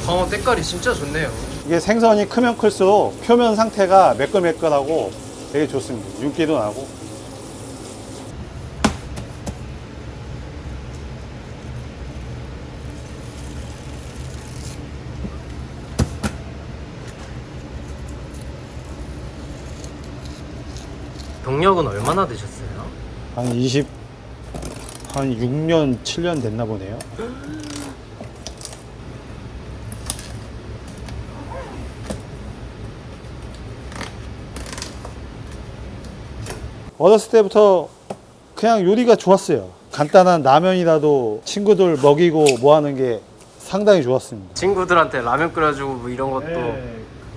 광어 때깔이 진짜 좋네요. 이게 생선이 크면 클수록 표면 상태가 매끌매끌하고 되게 좋습니다. 윤기도 나고. 경력은 얼마나 되셨어요? 한 6년, 7년 됐나 보네요. 어렸을 때부터 그냥 요리가 좋았어요. 간단한 라면이라도 친구들 먹이고 뭐 하는 게 상당히 좋았습니다. 친구들한테 라면 끓여주고 뭐 이런 것도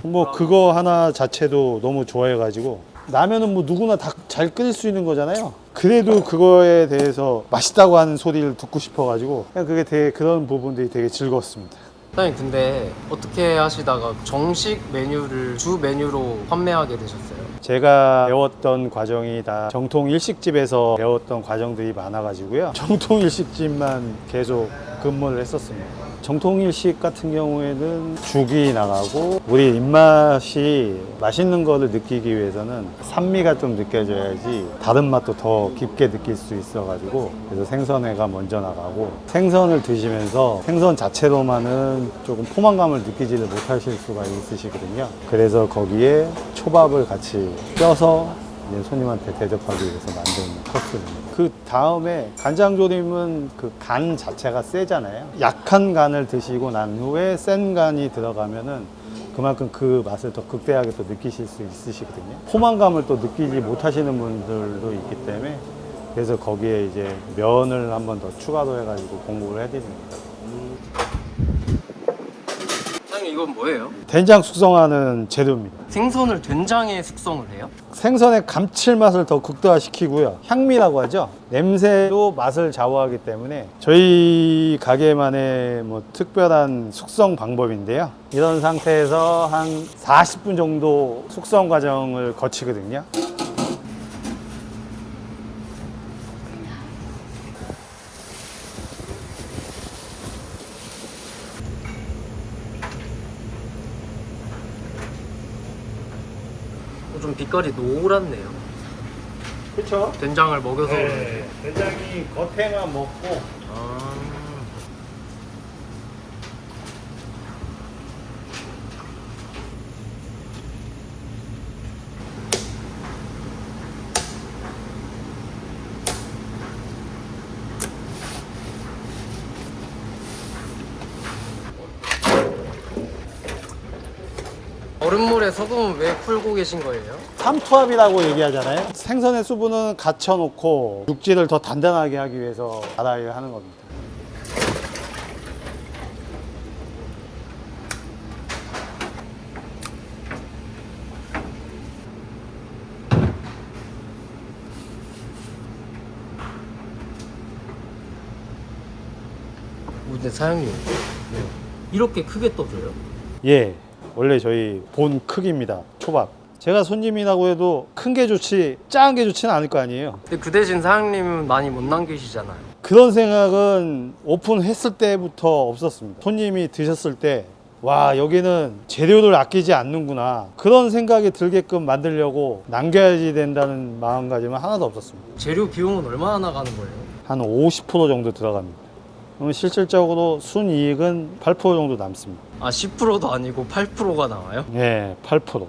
뭐 그거 하나 자체도 너무 좋아해가지고 라면은 뭐 누구나 다 잘 끓일 수 있는 거잖아요. 그래도 그거에 대해서 맛있다고 하는 소리를 듣고 싶어가지고 그냥 그게 되게 그런 부분들이 되게 즐거웠습니다. 사장님 근데 어떻게 하시다가 정식 메뉴를 주 메뉴로 판매하게 되셨어요? 제가 배웠던 과정이 다 정통 일식집에서 배웠던 과정들이 많아가지고요. 정통 일식집만 계속 근무를 했었습니다. 정통 일식 같은 경우에는 죽이 나가고 우리 입맛이 맛있는 거를 느끼기 위해서는 산미가 좀 느껴져야지 다른 맛도 더 깊게 느낄 수 있어가지고 그래서 생선회가 먼저 나가고 생선을 드시면서 생선 자체로만은 조금 포만감을 느끼지를 못하실 수가 있으시거든요. 그래서 거기에 초밥을 같이 껴서 이제 손님한테 대접하기 위해서 만든 코스입니다. 그 다음에 간장조림은 그 간 자체가 세잖아요. 약한 간을 드시고 난 후에 센 간이 들어가면은 그만큼 그 맛을 더 극대하게 또 느끼실 수 있으시거든요. 포만감을 또 느끼지 못하시는 분들도 있기 때문에 그래서 거기에 이제 면을 한 번 더 추가로 해가지고 공급을 해드립니다. 사장님 이건 뭐예요? 된장 숙성하는 재료입니다. 생선을 된장에 숙성을 해요? 생선의 감칠맛을 더 극대화시키고요. 향미라고 하죠. 냄새도 맛을 좌우하기 때문에 저희 가게만의 뭐 특별한 숙성 방법인데요. 이런 상태에서 한 40분 정도 숙성 과정을 거치거든요. 좀 빛깔이 노랗네요. 그렇죠. 된장을 먹여서 그런지. 된장이 겉에만 먹고 아. 얼음물에 소금은 왜 풀고 계신 거예요? 삼투압이라고 얘기하잖아요. 생선의 수분은 갖춰놓고 육질을 더 단단하게 하기 위해서 알아야 하는 겁니다. 근데 사장님 이렇게 크게 떠줘요? 예, 원래 저희 본 크기입니다. 초밥. 제가 손님이라고 해도 큰 게 좋지 작은 게 좋지는 않을 거 아니에요. 근데 그 대신 사장님은 많이 못 남기시잖아요. 그런 생각은 오픈했을 때부터 없었습니다. 손님이 드셨을 때 와, 여기는 재료를 아끼지 않는구나, 그런 생각이 들게끔 만들려고 남겨야지 된다는 마음가짐은 하나도 없었습니다. 재료 비용은 얼마나 나가는 거예요? 한 50% 정도 들어갑니다. 그럼 실질적으로 순이익은 8% 정도 남습니다. 아 10%도 아니고 8%가 나와요? 네, 8%.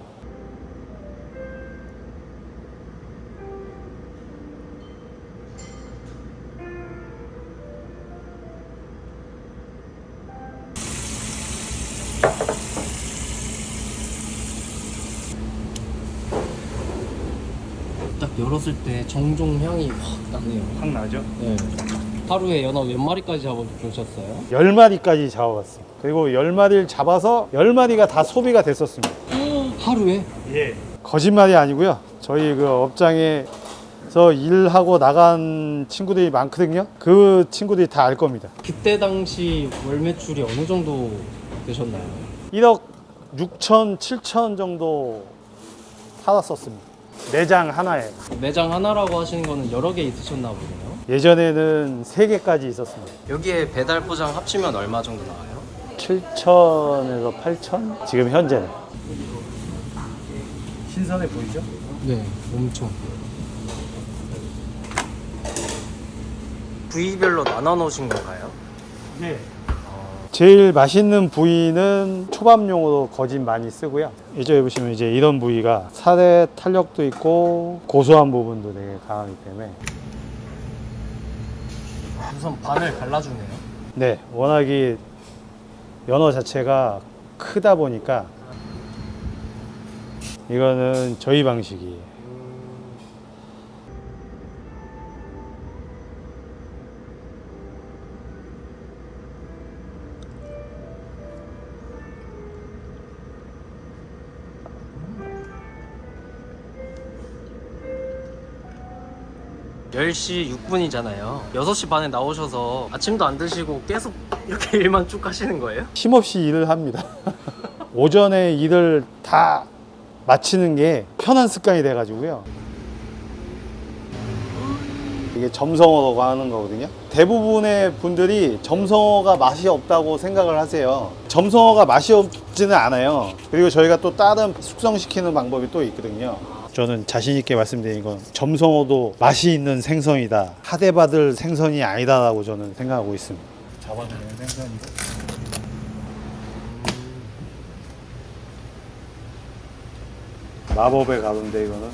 딱 열었을 때 정종 향이 확 나네요. 확 나죠? 네. 하루에 연어 몇 마리까지 잡아보셨어요? 10마리까지 잡아봤어요. 그리고 10마리를 잡아서 10마리가 다 소비가 됐었습니다. 하루에? 예. 거짓말이 아니고요. 저희 그 업장에 그래서 일하고 나간 친구들이 많거든요. 그 친구들이 다 알 겁니다. 그때 당시 월 매출이 어느 정도 되셨나요? 1억 6천, 7천 정도 팔았었습니다. 매장 하나에. 매장 하나라고 하시는 거는 여러 개 있으셨나 보네요. 예전에는 3개까지 있었습니다. 여기에 배달 포장 합치면 얼마 정도 나와요? 7천에서 8천? 지금 현재는. 신선해 보이죠? 네, 엄청. 부위별로 나눠 놓으신 건가요? 네. 제일 맛있는 부위는 초밥용으로 거진 많이 쓰고요. 이쪽에 보시면 이제 이런 부위가 살에 탄력도 있고 고소한 부분도 되게 강하기 때문에 우선 반을 갈라주네요. 네, 워낙에 연어 자체가 크다 보니까 이거는 저희 방식이에요. (10시 6분이잖아요) 6시 반에 나오셔서 아침도 안 드시고 계속 이렇게 일만 쭉 하시는 거예요? 힘없이 일을 합니다. 오전에 일을 다 마치는 게 편한 습관이 돼가지고요. 이게 점성어라고 하는 거거든요. 대부분의 분들이 점성어가 맛이 없다고 생각을 하세요. 점성어가 맛이 없지는 않아요. 그리고 저희가 또 다른 숙성시키는 방법이 또 있거든요. 저는 자신 있게 말씀드리는 건 점성어도 맛이 있는 생선이다. 하대받을 생선이 아니다라고 저는 생각하고 있습니다. 잡아주는 생선이다. 마법의 가루인데 이거는.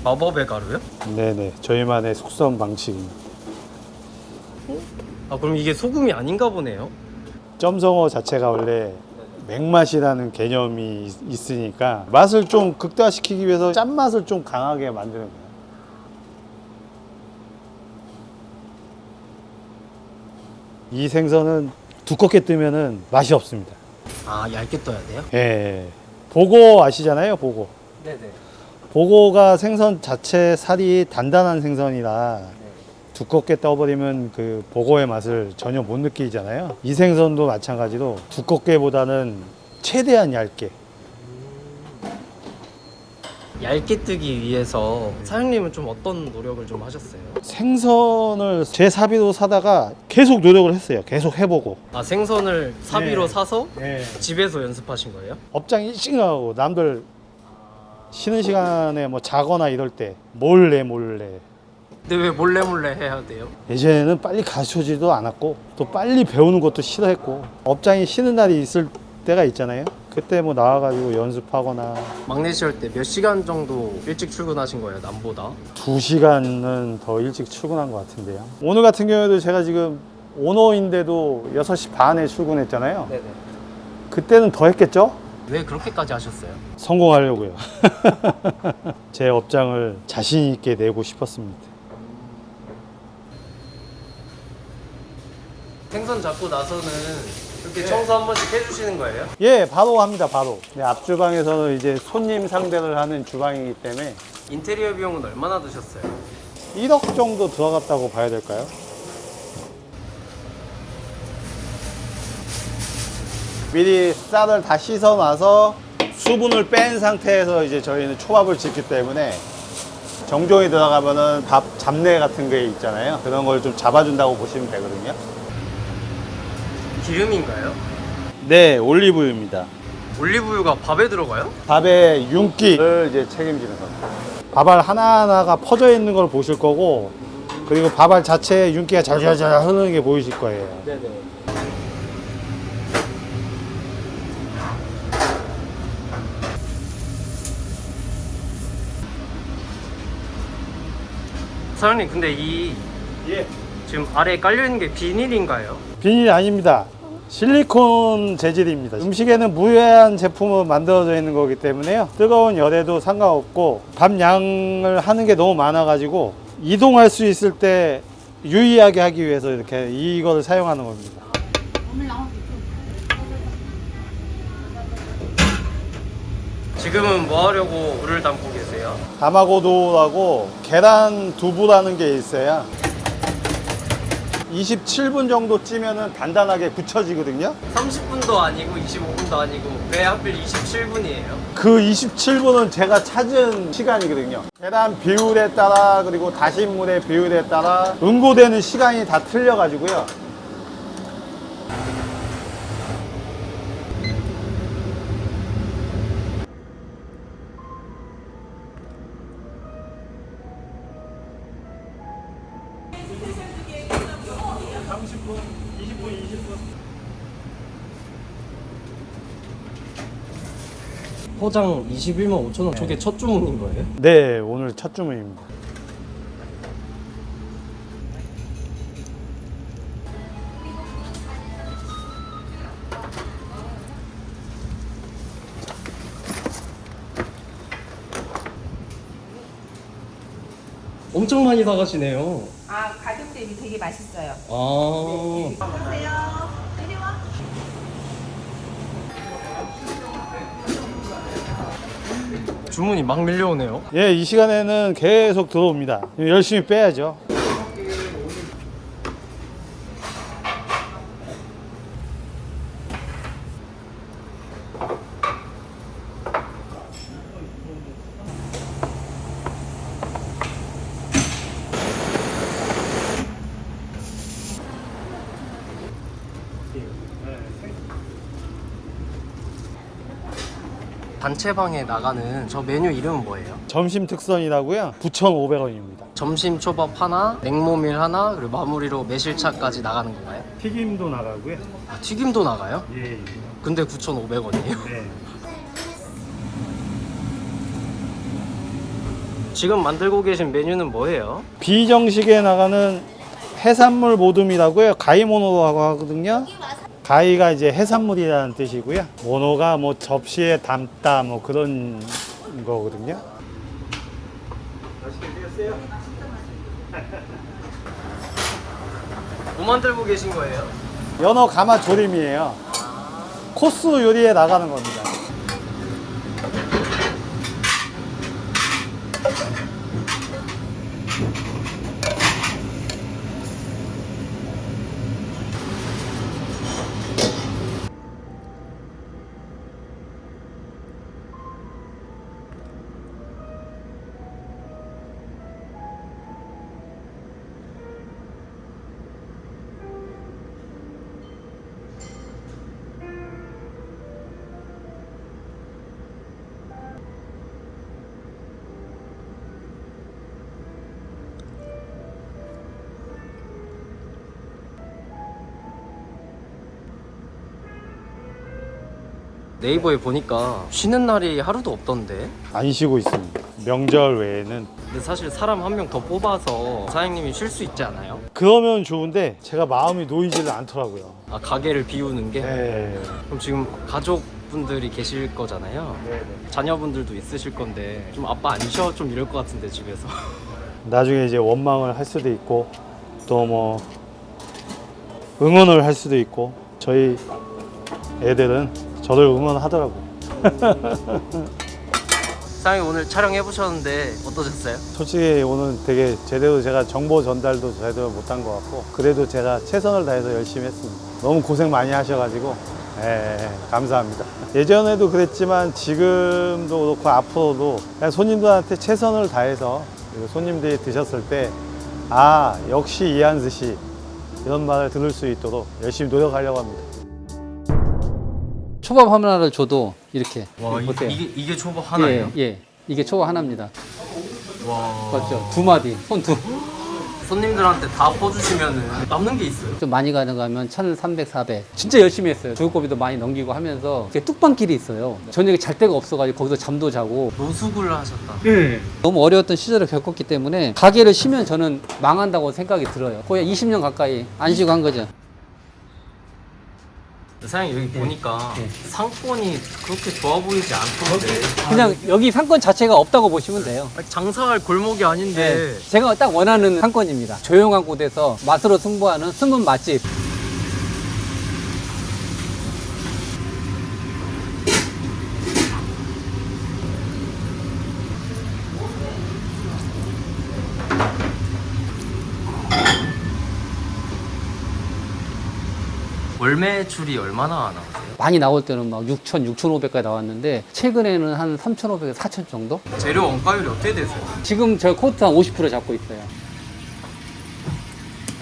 마법의 가루요? 네네, 저희만의 숙성 방식입니다. 아 그럼 이게 소금이 아닌가 보네요. 점성어 자체가 원래 맥맛이라는 개념이 있으니까 맛을 좀 극대화시키기 위해서 짠맛을 좀 강하게 만드는 거예요. 이 생선은 두껍게 뜨면은 맛이 없습니다. 아 얇게 떠야 돼요? 예. 보고 아시잖아요, 보고. 네네. 보고가 생선 자체 살이 단단한 생선이라 두껍게 떠버리면 그 보고의 맛을 전혀 못 느끼잖아요. 이 생선도 마찬가지로 두껍게보다는 최대한 얇게. 얇게 뜨기 위해서 사장님은 좀 어떤 노력을 좀 하셨어요? 생선을 제 사비로 사다가 계속 노력을 했어요. 계속 해보고. 아 생선을 사비로 네. 사서 네. 집에서 연습하신 거예요? 업장 일찍 나가고 남들 쉬는 시간에 뭐 자거나 이럴 때 몰래. 근데 왜 몰래 해야 돼요? 예전에는 빨리 가르쳐지도 않았고 또 빨리 배우는 것도 싫어했고 업장이 쉬는 날이 있을 때가 있잖아요. 그때 뭐 나와가지고 연습하거나. 막내 시절 때 몇 시간 정도 일찍 출근하신 거예요, 남보다? 2시간은 더 일찍 출근한 것 같은데요. 오늘 같은 경우에도 제가 지금 오너인데도 6시 반에 출근했잖아요. 네네. 그때는 더 했겠죠? 왜 그렇게까지 하셨어요? 성공하려고요. 제 업장을 자신 있게 내고 싶었습니다. 생선 잡고 나서는 이렇게 청소 한 번씩 해주시는 거예요? 예, 바로 합니다, 바로. 네, 앞주방에서는 이제 손님 상대를 하는 주방이기 때문에 인테리어 비용은 얼마나 드셨어요? 1억 정도 들어갔다고 봐야 될까요? 미리 쌀을 다 씻어 놔서 수분을 뺀 상태에서 이제 저희는 초밥을 짓기 때문에 정종이 들어가면은 밥 잡내 같은 게 있잖아요. 그런 걸 좀 잡아준다고 보시면 되거든요. 기름인가요? 네, 올리브유입니다. 올리브유가 밥에 들어가요? 밥의 윤기를 이제 책임지는 겁니다. 밥알 하나하나가 퍼져 있는 걸 보실 거고, 그리고 밥알 자체에 윤기가 잘잘잘 흐르는 게 보이실 거예요. 네네. 사장님 근데 이 예. 지금 아래에 깔려있는 게 비닐인가요? 비닐이 아닙니다. 실리콘 재질입니다. 음식에는 무해한 제품으로 만들어져 있는 거기 때문에요. 뜨거운 열에도 상관없고 밥 양을 하는 게 너무 많아가지고 이동할 수 있을 때 유의하게 하기 위해서 이렇게 이거를 사용하는 겁니다. 지금은 뭐 하려고 물을 담고 계세요? 다마고도라고 계란 두부라는 게 있어요. 27분 정도 찌면은 단단하게 굳혀지거든요. 30분도 아니고 25분도 아니고 왜 하필 27분이에요? 그 27분은 제가 찾은 시간이거든요. 계란 비율에 따라 그리고 다신 물의 비율에 따라 응고되는 시간이 다 틀려가지고요. 포장 21만 5천 원. 저게 첫 주문인 거예요? 네, 오늘 첫 주문입니다. 엄청 많이 사가시네요. 아, 가격 대비 되게 맛있어요. 아. 보세요. 이리 와. 주문이 막 밀려오네요. 예, 이 시간에는 계속 들어옵니다. 열심히 빼야죠. 단체방에 나가는 저 메뉴 이름은 뭐예요? 점심 특선이라고요. 9,500원입니다. 점심 초밥 하나, 냉모밀 하나, 그리고 마무리로 매실차까지 나가는 건가요? 튀김도 나가고요. 아, 튀김도 나가요? 예, 근데 9,500원이에요? 네. 지금 만들고 계신 메뉴는 뭐예요? 비정식에 나가는 해산물 모둠이라고요. 가이모노라고 하거든요. 가이가 이제 해산물이라는 뜻이고요. 모노가 뭐 접시에 담다 뭐 그런 거거든요. 맛있게 드셨어요? 뭐 만들고 계신 거예요? 연어 가마 조림이에요. 코스 요리에 나가는 겁니다. 네이버에 보니까 쉬는 날이 하루도 없던데. 안 쉬고 있습니다. 명절 외에는. 근데 사실 사람 한 명 더 뽑아서 사장님이 쉴 수 있지 않아요? 그러면 좋은데 제가 마음이 놓이지를 않더라고요. 아, 가게를 비우는 게? 네. 그럼 지금 가족분들이 계실 거잖아요? 네. 자녀분들도 있으실 건데 좀 아빠 안 쉬어? 좀 이럴 것 같은데 집에서. 나중에 이제 원망을 할 수도 있고 또 뭐 응원을 할 수도 있고 저희 애들은 저를 응원하더라고요. 사장님 오늘 촬영해 보셨는데 어떠셨어요? 솔직히 오늘 되게 제대로 제가 정보 전달도 제대로 못한 것 같고 그래도 제가 최선을 다해서 열심히 했습니다. 너무 고생 많이 하셔가지고 감사합니다. 예전에도 그랬지만 지금도 그렇고 앞으로도 그냥 손님들한테 최선을 다해서 그리고 손님들이 드셨을 때 아 역시 이한스 씨 이런 말을 들을 수 있도록 열심히 노력하려고 합니다. 초밥 하나를 줘도 이렇게 와, 보세요. 이게 초밥 하나예요? 예, 이게 초밥 하나입니다. 와. 맞죠? 두 마디, 손 두. 손님들한테 다 퍼주시면 남는 게 있어요? 좀 많이 가는 거 하면 1,300, 400. 진짜 열심히 했어요. 조교고비도 많이 넘기고 하면서 이렇게 뚝방길이 있어요. 저녁에 잘 데가 없어가지고 거기서 잠도 자고. 노숙을 하셨다. 너무 어려웠던 시절을 겪었기 때문에 가게를 쉬면 저는 망한다고 생각이 들어요. 거의 20년 가까이 안 쉬고 한 거죠. 사장님 여기 보니까 상권이 그렇게 좋아 보이지 않던데. 그냥 여기 상권 자체가 없다고 보시면 돼요. 장사할 골목이 아닌데. 제가 딱 원하는 상권입니다. 조용한 곳에서 맛으로 승부하는 숨은 맛집. 월 매출이 얼마나 나오세요? 많이 나올 때는 막 6,000, 6,500까지 나왔는데 최근에는 한 3,500에서 4,000 정도? 재료 원가율이 어떻게 되세요? 지금 저 코트 한 50% 잡고 있어요.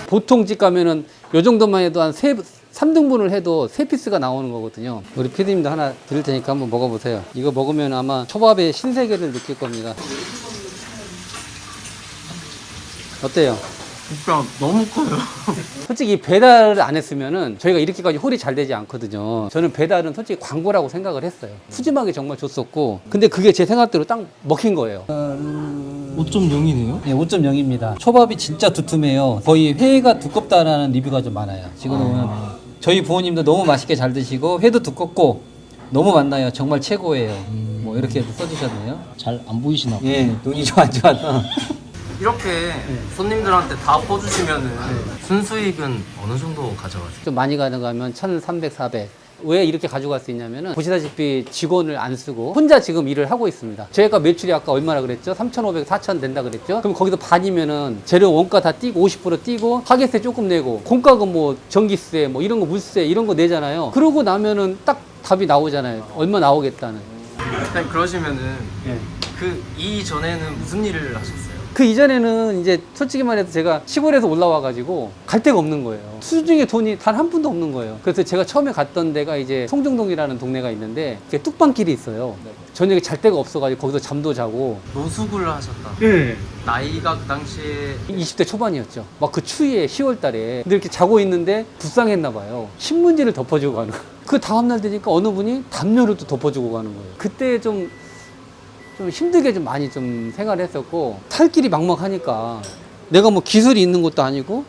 보통 집 가면은 요 정도만 해도 한 3등분을 해도 3피스가 나오는 거거든요. 우리 PD님도 하나 드릴 테니까 한번 먹어보세요. 이거 먹으면 아마 초밥의 신세계를 느낄 겁니다. 어때요? 진짜 너무 커요. 솔직히 배달을 안 했으면은 저희가 이렇게까지 홀이 잘 되지 않거든요. 저는 배달은 솔직히 광고라고 생각을 했어요. 푸짐하게 정말 줬었고, 근데 그게 제 생각대로 딱 먹힌 거예요. 5.0이네요? 네, 5.0입니다. 초밥이 진짜 두툼해요. 거의 회가 두껍다라는 리뷰가 좀 많아요. 지금 보면 저희 부모님도 너무 맛있게 잘 드시고 회도 두껍고 너무 많나요. 정말 최고예요. 뭐 이렇게 써주셨네요. 잘 안 보이시나 봐요. 예, 눈이 좀 안 좋아서. 이렇게 손님들한테 다 퍼주시면은 순수익은 어느 정도 가져가세요? 좀 많이 가져가면 1,300, 400. 왜 이렇게 가져갈 수 있냐면은 보시다시피 직원을 안 쓰고 혼자 지금 일을 하고 있습니다. 저희가 매출이 아까 얼마나 그랬죠? 3,500, 4,000 된다 그랬죠? 그럼 거기서 반이면은 재료 원가 다 띄고 50% 띄고 하객세 조금 내고 공과금 뭐 전기세 뭐 이런 거 물세 이런 거 내잖아요. 그러고 나면은 딱 답이 나오잖아요. 얼마 나오겠다는. 일단 그러시면은 예. 그 이전에는 무슨 일을 하셨어요? 그 이전에는 이제 솔직히 말해서 제가 시골에서 올라와가지고 갈 데가 없는 거예요. 수중에 돈이 단 한 푼도 없는 거예요. 그래서 제가 처음에 갔던 데가 이제 송정동이라는 동네가 있는데 그게 뚝방길이 있어요. 저녁에 잘 데가 없어가지고 거기서 잠도 자고. 노숙을 하셨다. 네. 나이가 그 당시에 20대 초반이었죠. 막 그 추위에 10월 달에. 근데 이렇게 자고 있는데 불쌍했나 봐요. 신문지를 덮어주고 가는 거예요. 그 다음날 되니까 어느 분이 담요를 또 덮어주고 가는 거예요. 그때 좀 힘들게 좀 많이 좀 생활했었고 살 길이 막막하니까 내가 뭐 기술이 있는 것도 아니고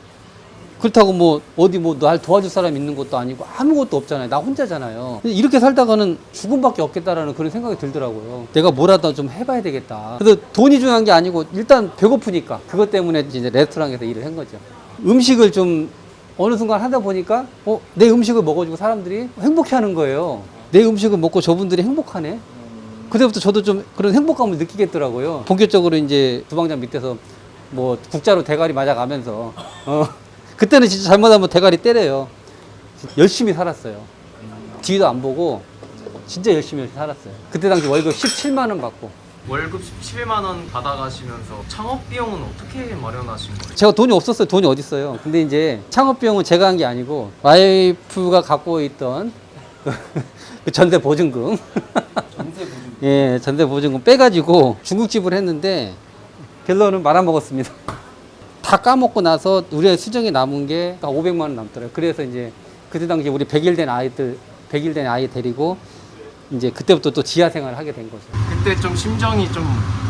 그렇다고 뭐 어디 뭐 날 도와줄 사람 있는 것도 아니고 아무것도 없잖아요. 나 혼자잖아요. 이렇게 살다가는 죽음밖에 없겠다라는 그런 생각이 들더라고요. 내가 뭐라도 좀 해봐야 되겠다. 그래서 돈이 중요한 게 아니고 일단 배고프니까 그것 때문에 이제 레스토랑에서 일을 한 거죠. 음식을 좀 어느 순간 하다 보니까 내 음식을 먹어주고 사람들이 행복해하는 거예요. 내 음식을 먹고 저분들이 행복하네. 그때부터 저도 좀 그런 행복감을 느끼겠더라고요. 본격적으로 이제 주방장 밑에서 뭐 국자로 대가리 맞아가면서 그때는 진짜 잘못하면 대가리 때려요. 열심히 살았어요. 뒤도 안 보고 진짜 열심히 살았어요. 그때 당시 월급 17만 원 받고. 월급 17만 원 받아가시면서 창업 비용은 어떻게 마련하신 거예요? 제가 돈이 없었어요. 돈이 어디 있어요. 근데 이제 창업 비용은 제가 한 게 아니고 와이프가 갖고 있던 그 전세 보증금. 예, 전세 보증금 빼가지고 중국집을 했는데 결론은 말아먹었습니다. 다 까먹고 나서 우리의 수정이 남은 게 500만 원 남더라고요. 그래서 이제 그때 당시 우리 100일 된 아이 데리고 이제 그때부터 또 지하 생활을 하게 된 거죠. 그때 좀 심정이 좀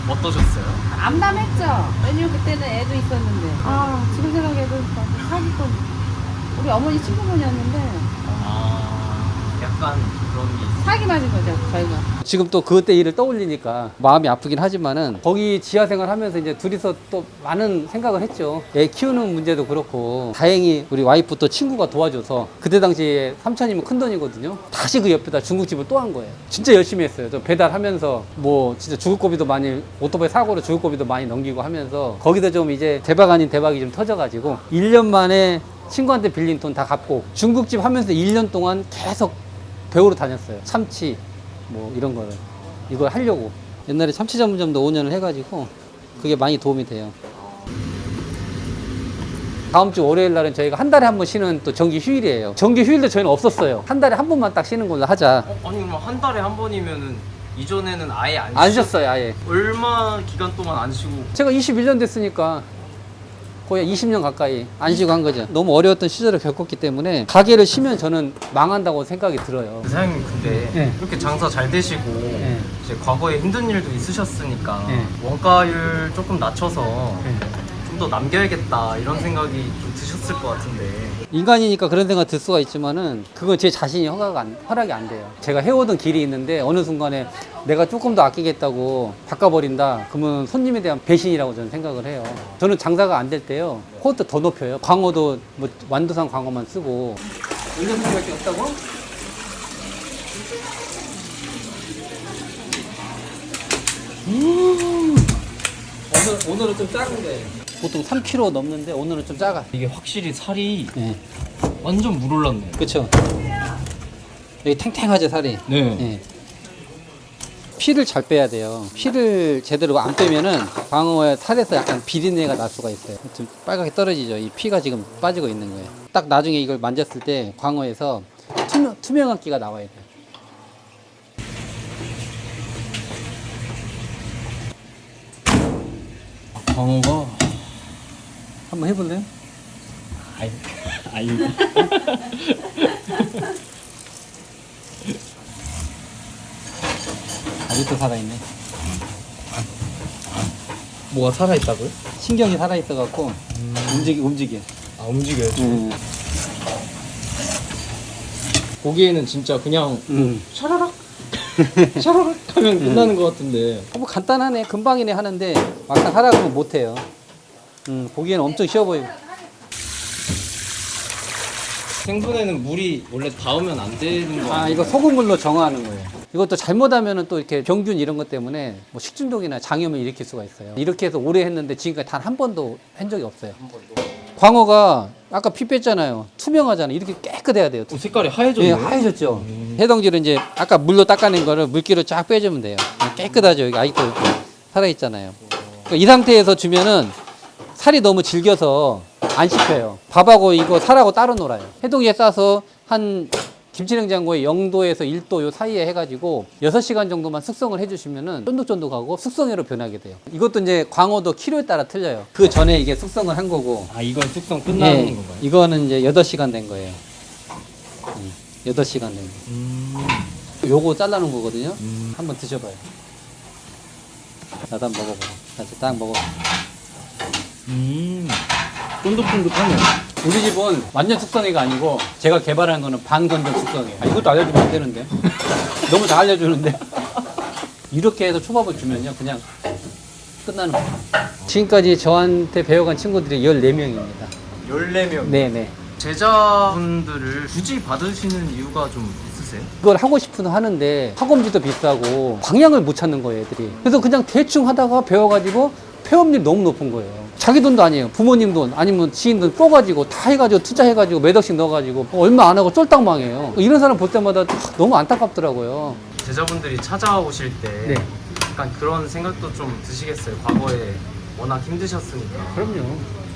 어떠셨어요? 암담했죠. 왜냐면 그때는 애도 있었는데. 지금 생각해도 사기꾼. 우리 어머니 친구분이었는데 약간 그런 게 있어요. 사기 맞은 거죠, 저희가. 지금 또 그때 일을 떠올리니까 마음이 아프긴 하지만은 거기 지하 생활 하면서 이제 둘이서 또 많은 생각을 했죠. 애 키우는 문제도 그렇고 다행히 우리 와이프 또 친구가 도와줘서 그때 당시에 3천이면 큰 돈이거든요. 다시 그 옆에다 중국집을 또 한 거예요. 진짜 열심히 했어요. 저 배달하면서 뭐 진짜 죽을 고비도 많이 오토바이 사고로 죽을 고비도 많이 넘기고 하면서 거기서 좀 이제 대박 아닌 대박이 좀 터져가지고 1년 만에 친구한테 빌린 돈 다 갚고 중국집 하면서 1년 동안 계속 배우러 다녔어요. 참치 뭐 이런 거를 이걸 하려고 옛날에 참치 전문점도 5년을 해가지고 그게 많이 도움이 돼요. 다음 주 월요일 날은 저희가 한 달에 한 번 쉬는 또 정기 휴일이에요. 정기 휴일도 저희는 없었어요. 한 달에 한 번만 딱 쉬는 걸로 하자. 아니 그럼 한 달에 한 번이면은 이전에는 아예 안 쉬었어요, 아예. 얼마 기간 동안 안 쉬고 제가 21년 됐으니까 거의 20년 가까이 안 쉬고 한 거죠. 너무 어려웠던 시절을 겪었기 때문에 가게를 쉬면 저는 망한다고 생각이 들어요. 사장님 근데 네. 이렇게 장사 잘 되시고 네. 이제 과거에 힘든 일도 있으셨으니까 네. 원가율 조금 낮춰서 네. 좀 더 남겨야겠다 이런 생각이 좀 드셨을 것 같은데 인간이니까 그런 생각 들 수가 있지만은 그건 제 자신이 허락이 안 돼요. 제가 해오던 길이 있는데 어느 순간에 내가 조금 더 아끼겠다고 바꿔버린다. 그러면 손님에 대한 배신이라고 저는 생각을 해요. 저는 장사가 안 될 때요. 코드 더 높여요. 광어도 뭐 완도산 광어만 쓰고. 언제 수밖에 없다고? 오늘은 좀 작은데 보통 3kg 넘는데 오늘은 좀 작아. 이게 확실히 살이 네. 완전 물 올랐네. 그쵸? 여기 탱탱하죠, 살이? 네. 예. 피를 잘 빼야 돼요. 피를 제대로 안 빼면은 광어의 살에서 약간 비린내가 날 수가 있어요. 좀 빨갛게 떨어지죠. 이 피가 지금 빠지고 있는 거예요. 딱 나중에 이걸 만졌을 때 광어에서 투명한 기가 나와야 돼요. 광어가 한번 해볼래요? 아니. 아직도 살아있네. 뭐가 살아있다고요? 신경이 살아있어갖고 움직여. 아, 움직여요. 보기에는 진짜 그냥 샤라락 샤라락 하면 끝나는 것 같은데. 뭐 간단하네, 금방이네 하는데 막상 하라고 하면 못해요. 보기에는 엄청 쉬워 보이고. 생선에는 물이 원래 닿으면 안 되는 거 아, 아니에요? 이거 소금물로 정화하는 거예요. 이것도 잘못하면은 또 이렇게 병균 이런 것 때문에 뭐 식중독이나 장염을 일으킬 수가 있어요. 이렇게 해서 오래 했는데 지금까지 단 한 번도 한 적이 없어요. 광어가 아까 피 뺐잖아요. 투명하잖아요. 이렇게 깨끗해야 돼요. 색깔이 하얘졌네요. 예, 하얘졌죠. 해동질은 이제 아까 물로 닦아낸 거를 물기로 쫙 빼주면 돼요. 깨끗하죠. 여기 아직도 이렇게 살아있잖아요. 그러니까 이 상태에서 주면은 살이 너무 질겨서 안 씹혀요. 밥하고 이거 살하고 따로 놀아요. 해동기에 싸서 한 김치냉장고에 0도에서 1도 요 사이에 해가지고 6시간 정도만 숙성을 해주시면은 쫀득쫀득하고 숙성회로 변하게 돼요. 이것도 이제 광어도 키로에 따라 틀려요. 그 전에 이게 숙성을 한 거고. 아, 이건 숙성 끝나는 예, 건가요? 이거는 이제 8시간 된 거예요. 8시간 된 거. 요거 잘라놓은 거거든요. 한번 드셔봐요. 나도 한번 먹어봐. 나도 딱 먹어. 쫀득쫀득하네요. 우리 집은 완전 숙성회가 아니고 제가 개발한 거는 반건조 숙성회. 아, 이것도 알려주면 안 되는데. 너무 잘 알려주는데. 이렇게 해서 초밥을 주면요, 그냥 끝나는 거예요. 지금까지 저한테 배워간 친구들이 14명입니다. 14명. 네네. 제자분들을 굳이 받으시는 이유가 좀 있으세요? 이걸 하고 싶은 하는데 학원비도 비싸고 방향을 못 찾는 거예요, 애들이. 그래서 그냥 대충 하다가 배워가지고 폐업률이 너무 높은 거예요. 자기 돈도 아니에요. 부모님 돈 아니면 지인 돈 쪼가지고 다 해가지고 투자해가지고 몇 억씩 넣어가지고 얼마 안 하고 쫄딱 망해요. 이런 사람 볼 때마다 너무 안타깝더라고요. 제자분들이 찾아오실 때 네. 약간 그런 생각도 좀 드시겠어요? 과거에 워낙 힘드셨으니까. 그럼요.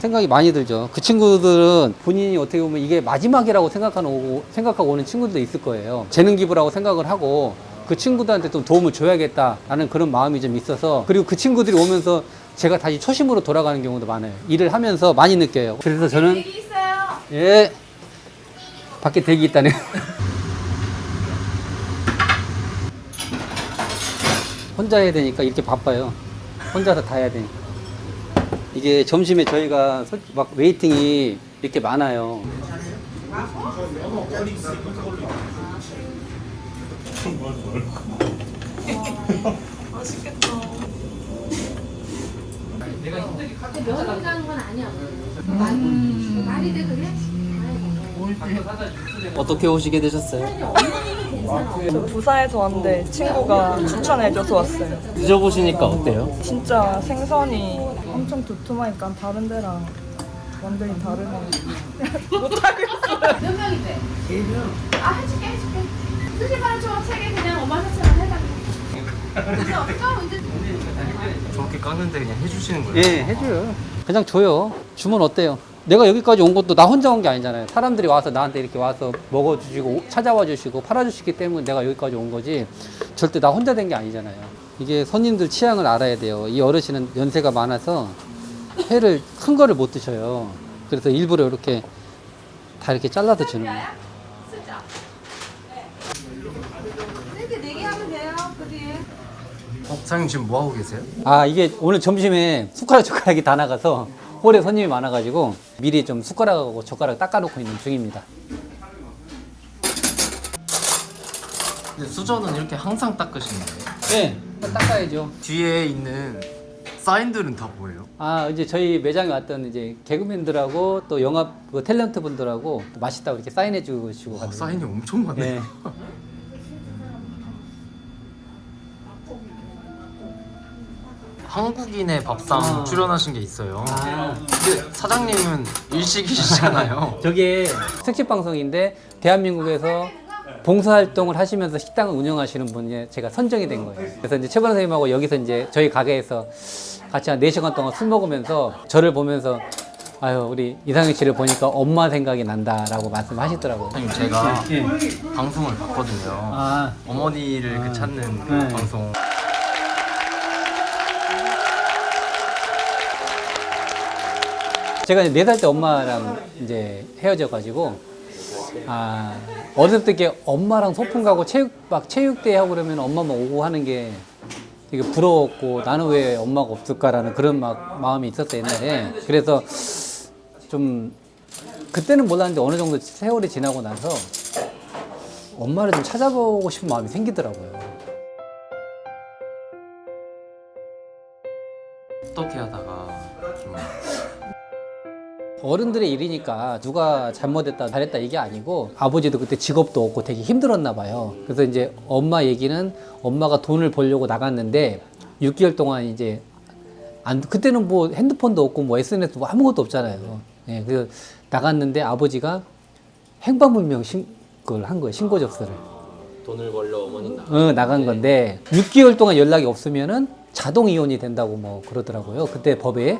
생각이 많이 들죠. 그 친구들은 본인이 어떻게 보면 이게 마지막이라고 생각하고 오는 친구들도 있을 거예요. 재능 기부라고 생각을 하고 그 친구들한테 좀 도움을 줘야겠다라는 그런 마음이 좀 있어서, 그리고 그 친구들이 오면서 제가 다시 초심으로 돌아가는 경우도 많아요. 일을 하면서 많이 느껴요. 그래서 저는 대기 있어요. 예, 밖에 대기 있다네요. 혼자 해야 되니까 이렇게 바빠요. 혼자서 다 해야 되니까. 이게 점심에 저희가 막 웨이팅이 이렇게 많아요. 면허 가는 건 아니야. 말이 돼 그래? 어떻게 오시게 되셨어요? 저 부산에서 왔는데 친구가 추천해줘서 왔어요. 드셔보시니까 어때요? 진짜 생선이 엄청 두툼하니까 다른 데랑 완전히 다르네요. 못하겠어요. 몇 명이 돼? 4명. 아 해줄게. 수시반은 총 3개 그냥 54,000원 해달래. 그래서 없어 이제. 저렇게 깎는데 그냥 해주시는 거예요? 예, 해줘요. 그냥 줘요. 주면 어때요? 내가 여기까지 온 것도 나 혼자 온 게 아니잖아요. 사람들이 와서 나한테 이렇게 와서 먹어주시고 찾아와 주시고 팔아주시기 때문에 내가 여기까지 온 거지, 절대 나 혼자 된 게 아니잖아요. 이게 손님들 취향을 알아야 돼요. 이 어르신은 연세가 많아서 회를 큰 거를 못 드셔요. 그래서 일부러 이렇게 다 이렇게 잘라서 주는 거예요. 쓰자. 이렇게 4개 하면 돼요. 그 뒤에. 사장님 지금 뭐 하고 계세요? 아, 이게 오늘 점심에 숟가락이 다 나가서 홀에 손님이 많아가지고 미리 좀 숟가락하고 젓가락 닦아놓고 있는 중입니다. 근데 수저는 이렇게 항상 닦으시는 거예요? 네, 닦아야죠. 뒤에 있는 사인들은 다 뭐예요? 아, 이제 저희 매장에 왔던 이제 개그맨들하고 또 영업 그 탤런트 분들하고 또 맛있다고 이렇게 사인해 주시고 와, 가요. 사인이 엄청 많네요. 네. 한국인의 밥상 출연하신 게 있어요. 아. 근데 사장님은 일식이시잖아요. 저게 특집 방송인데 대한민국에서 봉사활동을 하시면서 식당을 운영하시는 분이 제가 선정이 된 거예요. 그래서 이제 최 선생님하고 여기서 이제 저희 가게에서 같이 한 4시간 동안 술 먹으면서 저를 보면서 아유, 우리 이상형 씨를 보니까 엄마 생각이 난다라고 말씀하시더라고요. 사장님 제가 예. 방송을 봤거든요. 아, 어머니를 그 찾는 그 네. 방송. 제가 4살 때 엄마랑 이제 헤어져가지고, 아, 어렸을 때 이렇게 엄마랑 소풍 가고 체육대회 하고 그러면 엄마만 오고 하는 게 되게 부러웠고, 나는 왜 엄마가 없을까라는 그런 마음이 있었어요, 옛날에. 그래서 좀, 그때는 몰랐는데 어느 정도 세월이 지나고 나서 엄마를 좀 찾아보고 싶은 마음이 생기더라고요. 어떻게 하다가 좀 어른들의 일이니까 누가 잘못했다 잘했다 이게 아니고 아버지도 그때 직업도 없고 되게 힘들었나 봐요. 그래서 이제 엄마 얘기는 엄마가 돈을 벌려고 나갔는데 6개월 동안 이제 그때는 뭐 핸드폰도 없고 뭐 SNS도 뭐 아무것도 없잖아요. 예, 그래서 나갔는데 아버지가 행방불명 그걸 한 거예요. 신고 접수를. 돈을 벌려 어머니 나간 건데 6개월 동안 연락이 없으면은 자동 이혼이 된다고 뭐 그러더라고요. 그때 법에.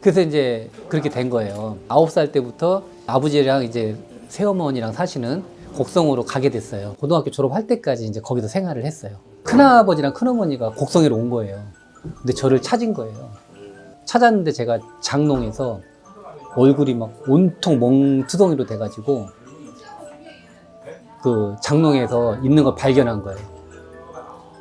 그래서 이제 그렇게 된 거예요. 9살 때부터 아버지랑 이제 새어머니랑 사시는 곡성으로 가게 됐어요. 고등학교 졸업할 때까지 이제 거기서 생활을 했어요. 큰아버지랑 큰어머니가 곡성으로 온 거예요. 근데 저를 찾은 거예요. 찾았는데 제가 장롱에서 얼굴이 막 온통 멍투덩이로 돼가지고 그 장롱에서 있는 걸 발견한 거예요.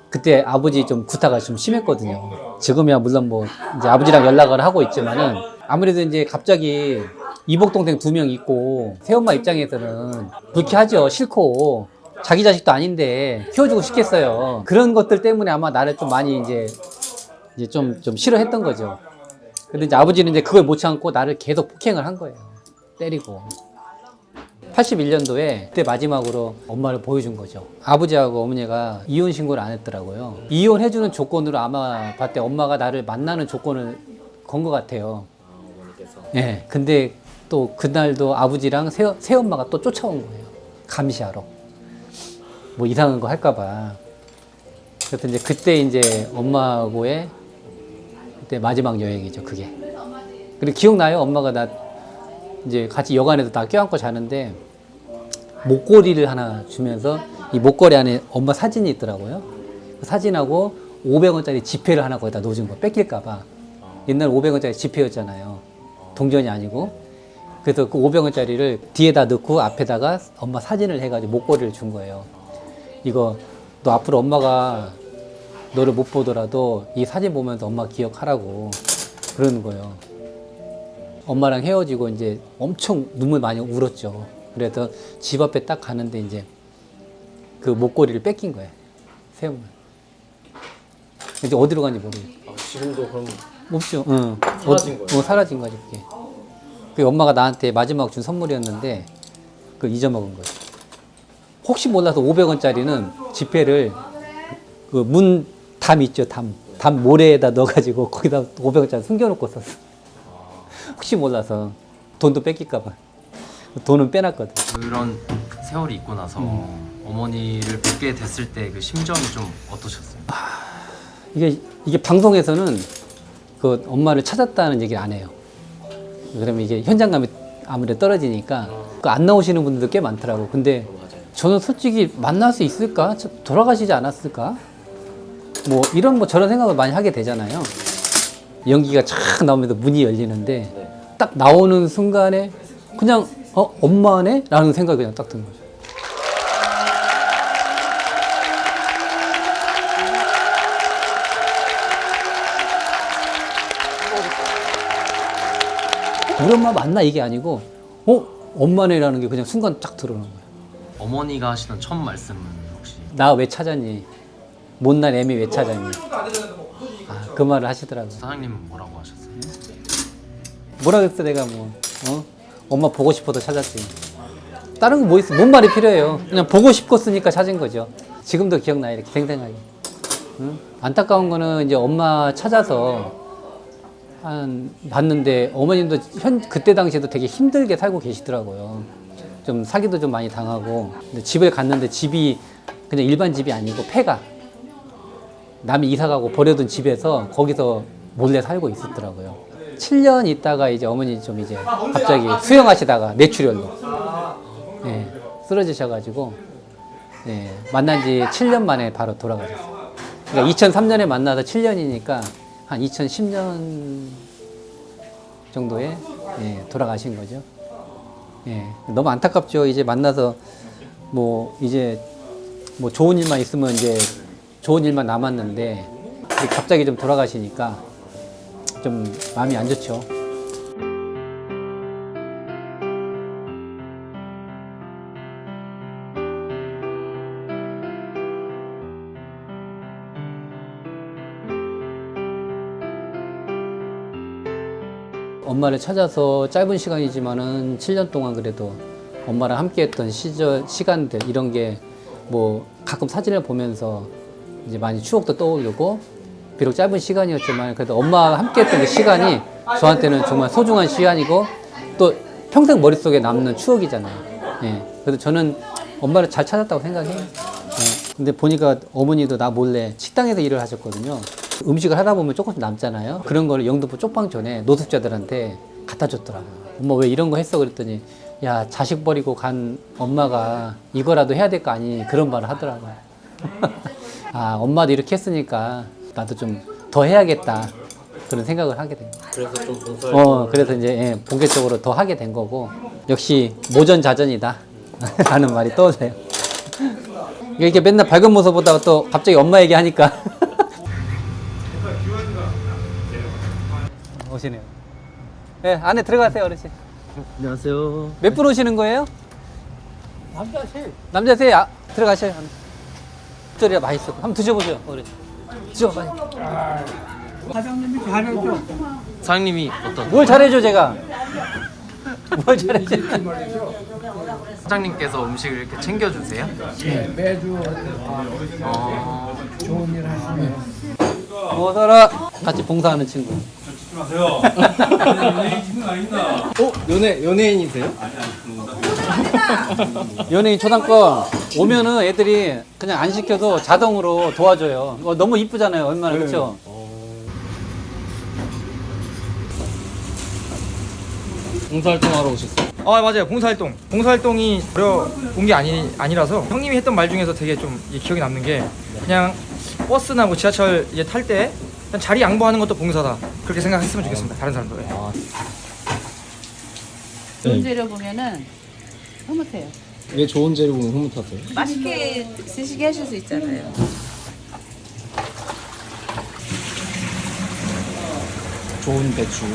그때 아버지 좀 구타가 좀 심했거든요. 지금이야 물론 뭐 이제 아버지랑 연락을 하고 있지만은 아무래도 이제 갑자기 이복 동생 2명 있고 새엄마 입장에서는 불쾌하죠. 싫고 자기 자식도 아닌데 키워주고 싶겠어요. 그런 것들 때문에 아마 나를 좀 많이 이제 좀 싫어했던 거죠. 근데 이제 아버지는 이제 그걸 못 참고 나를 계속 폭행을 한 거예요. 때리고. 81년도에 그때 마지막으로 엄마를 보여준 거죠. 아버지하고 어머니가 이혼 신고를 안 했더라고요. 이혼해주는 조건으로 아마 봤을 때 엄마가 나를 만나는 조건을 건 것 같아요. 네, 근데 또 그날도 아버지랑 새엄마가 또 쫓아온 거예요. 감시하러. 뭐 이상한 거 할까봐. 그래서 이제 그때 이제 엄마하고의 그때 마지막 여행이죠, 그게. 그리고 기억나요? 엄마가 나 이제 같이 여관에서 나 껴안고 자는데 목걸이를 하나 주면서 이 목걸이 안에 엄마 사진이 있더라고요. 그 사진하고 500원짜리 지폐를 하나 거기다 넣어준 거 뺏길까봐. 옛날 500원짜리 지폐였잖아요. 동전이 아니고. 그래서 그 500원짜리를 뒤에다 넣고 앞에다가 엄마 사진을 해가지고 목걸이를 준 거예요. 이거 너 앞으로 엄마가 너를 못 보더라도 이 사진 보면서 엄마 기억하라고 그러는 거예요. 엄마랑 헤어지고 이제 엄청 눈물 많이 울었죠. 그래서 집 앞에 딱 가는데 이제 그 목걸이를 뺏긴 거예요. 새엄마. 이제 어디로 간지 모르겠어요. 지금도 그럼 없죠. 사라진 거예요? 사라진 거지 그게. 그 엄마가 나한테 마지막 준 선물이었는데 그걸 잊어먹은 거예요. 혹시 몰라서 500원짜리는 지폐를 그 문 담 있죠. 담 모래에다 넣어가지고 거기다 500원짜리 숨겨놓고 썼어. 혹시 몰라서 돈도 뺏길까봐 돈은 빼놨거든. 그런 세월이 있고 나서 어머니를 뵙게 됐을 때 그 심정이 좀 어떠셨어요? 이게 방송에서는 그 엄마를 찾았다는 얘기를 안 해요. 그러면 이게 현장감이 아무래도 떨어지니까 그 안 나오시는 분들도 꽤 많더라고. 근데 저는 솔직히 만날 수 있을까? 돌아가시지 않았을까? 뭐 이런 뭐 저런 생각을 많이 하게 되잖아요. 연기가 쫙 나오면서 문이 열리는데 딱 나오는 순간에 그냥 엄마네? 라는 생각이 그냥 딱 드는 거죠. 우리 엄마 맞나 이게 아니고 엄마네라는 게 그냥 순간 딱 들어오는 거예요. 어머니가 하시던 첫 말씀은 혹시 나 왜 찾았니? 못난 애미 왜 찾았니? 그 말을 하시더라고요. 사장님은 뭐라고 하셨어요? 뭐라 그랬어 내가 엄마 보고 싶어서 찾았지. 다른 거 뭐 있어? 뭔 말이 필요해요? 그냥 보고 싶었으니까 찾은 거죠. 지금도 기억나 이렇게 생생하게. 응? 안타까운 거는 이제 엄마 찾아서 봤는데 어머님도 그때 당시에도 되게 힘들게 살고 계시더라고요. 좀 사기도 좀 많이 당하고. 근데 집을 갔는데 집이 그냥 일반 집이 아니고 폐가 남이 이사 가고 버려둔 집에서 거기서 몰래 살고 있었더라고요. 7년 있다가 이제 어머니 좀 이제 갑자기 수영하시다가 뇌출혈로 쓰러지셔가지고 만난 지 7년 만에 바로 돌아가셨어요. 그러니까 2003년에 만나서 7년이니까 한 2010년 정도에 돌아가신 거죠. 너무 안타깝죠. 이제 만나서 이제 좋은 일만 있으면 이제 좋은 일만 남았는데 갑자기 좀 돌아가시니까 좀 마음이 안 좋죠. 엄마를 찾아서 짧은 시간이지만은 7년 동안 그래도 엄마랑 함께 했던 시간들 이런 게 가끔 사진을 보면서 이제 많이 추억도 떠오르고 비록 짧은 시간이었지만 그래도 엄마와 함께 했던 그 시간이 저한테는 정말 소중한 시간이고 또 평생 머릿속에 남는 추억이잖아요. 그래도 저는 엄마를 잘 찾았다고 생각해요. 근데 보니까 어머니도 나 몰래 식당에서 일을 하셨거든요. 음식을 하다 보면 조금씩 남잖아요. 그런 거를 영등포 쪽방 전에 노숙자들한테 갖다 줬더라고요. 엄마 왜 이런 거 했어? 그랬더니 야, 자식 버리고 간 엄마가 이거라도 해야 될 거 아니? 그런 말을 하더라고요. 아, 엄마도 이렇게 했으니까 나도 좀 더 해야겠다. 그런 생각을 하게 된 거예요. 그래서 좀 봉사활동. 그래서 이제 본격적으로 더 하게 된 거고 역시 모전자전이다 라는 말이 떠오르네요. 이렇게 맨날 밝은 모습 보다가 또 갑자기 엄마 얘기하니까 오시네요. 네, 안에 들어가세요, 어르신. 안녕하세요. 몇 분 오시는 거예요? 남자 셋. 들어가셔요. 소리가 맛있어. 한번 드셔보세요, 어르신. 드셔봐. 사장님이 어떤? 뭘 잘해줘, 제가? 뭘 잘해줘? 사장님께서 음식을 이렇게 챙겨주세요? 매주 좋은 일 하시면 어서라. 같이 봉사하는 친구. 연예인이세요? 연예인 초상권 오면은 애들이 그냥 안 시켜도 자동으로 도와줘요. 너무 이쁘잖아요, 얼마나. 그렇죠? 봉사활동하러 오셨어요? 아 맞아요, 봉사활동. 봉사활동이 어려운 게 아니라서 형님이 했던 말 중에서 되게 좀 기억에 남는 게 그냥 버스나 지하철 탈 때 그냥 자리 양보하는 것도 봉사다, 그렇게 생각했으면 좋겠습니다. 다른 사람도. 좋은 재료 보면은 흐뭇해요. 왜 좋은 재료 보면 흐뭇하세요? 맛있게 드시게 하실 수 있잖아요. 좋은 배추.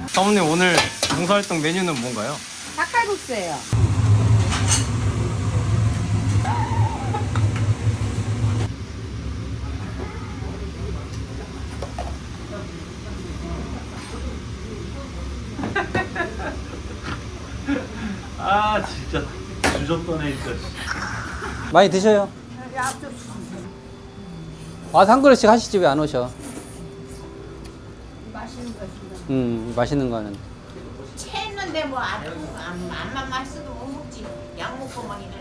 사모님 오늘 봉사활동 메뉴는 뭔가요? 닭칼국수예요. 아 진짜 주접떠네 진짜. 많이 드셔요. 와서 한 그릇씩 하시지 왜 안 오셔? 맛있는 거는. 채했는데 뭐 안만 맛있어도 못 먹지. 약 먹고 막 이러는.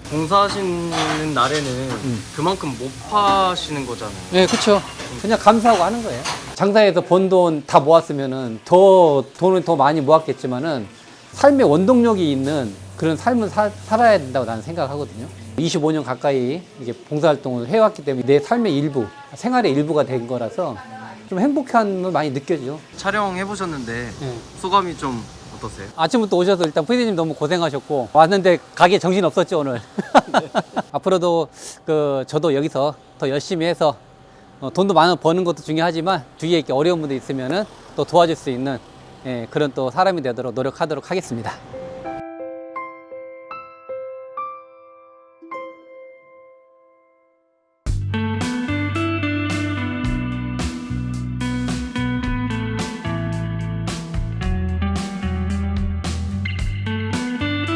봉사하시는 날에는 그만큼 못 파시는 거잖아요. 네, 그렇죠. 그냥 감사하고 하는 거예요. 장사해서 번 돈 다 모았으면은 돈을 더 많이 모았겠지만은 삶의 원동력이 있는 그런 삶을 살아야 된다고 나는 생각하거든요. 25년 가까이 이게 봉사활동을 해왔기 때문에 내 삶의 일부, 생활의 일부가 된 거라서 좀 행복함을 많이 느껴져. 촬영해 보셨는데 소감이 좀 어떠세요? 아침부터 오셔서 일단 PD님 너무 고생하셨고 왔는데 가게 정신 없었죠 오늘. 앞으로도 저도 여기서 더 열심히 해서 돈도 많이 버는 것도 중요하지만 주위에 이렇게 어려운 분들 있으면은 또 도와줄 수 있는 그런 또 사람이 되도록 노력하도록 하겠습니다.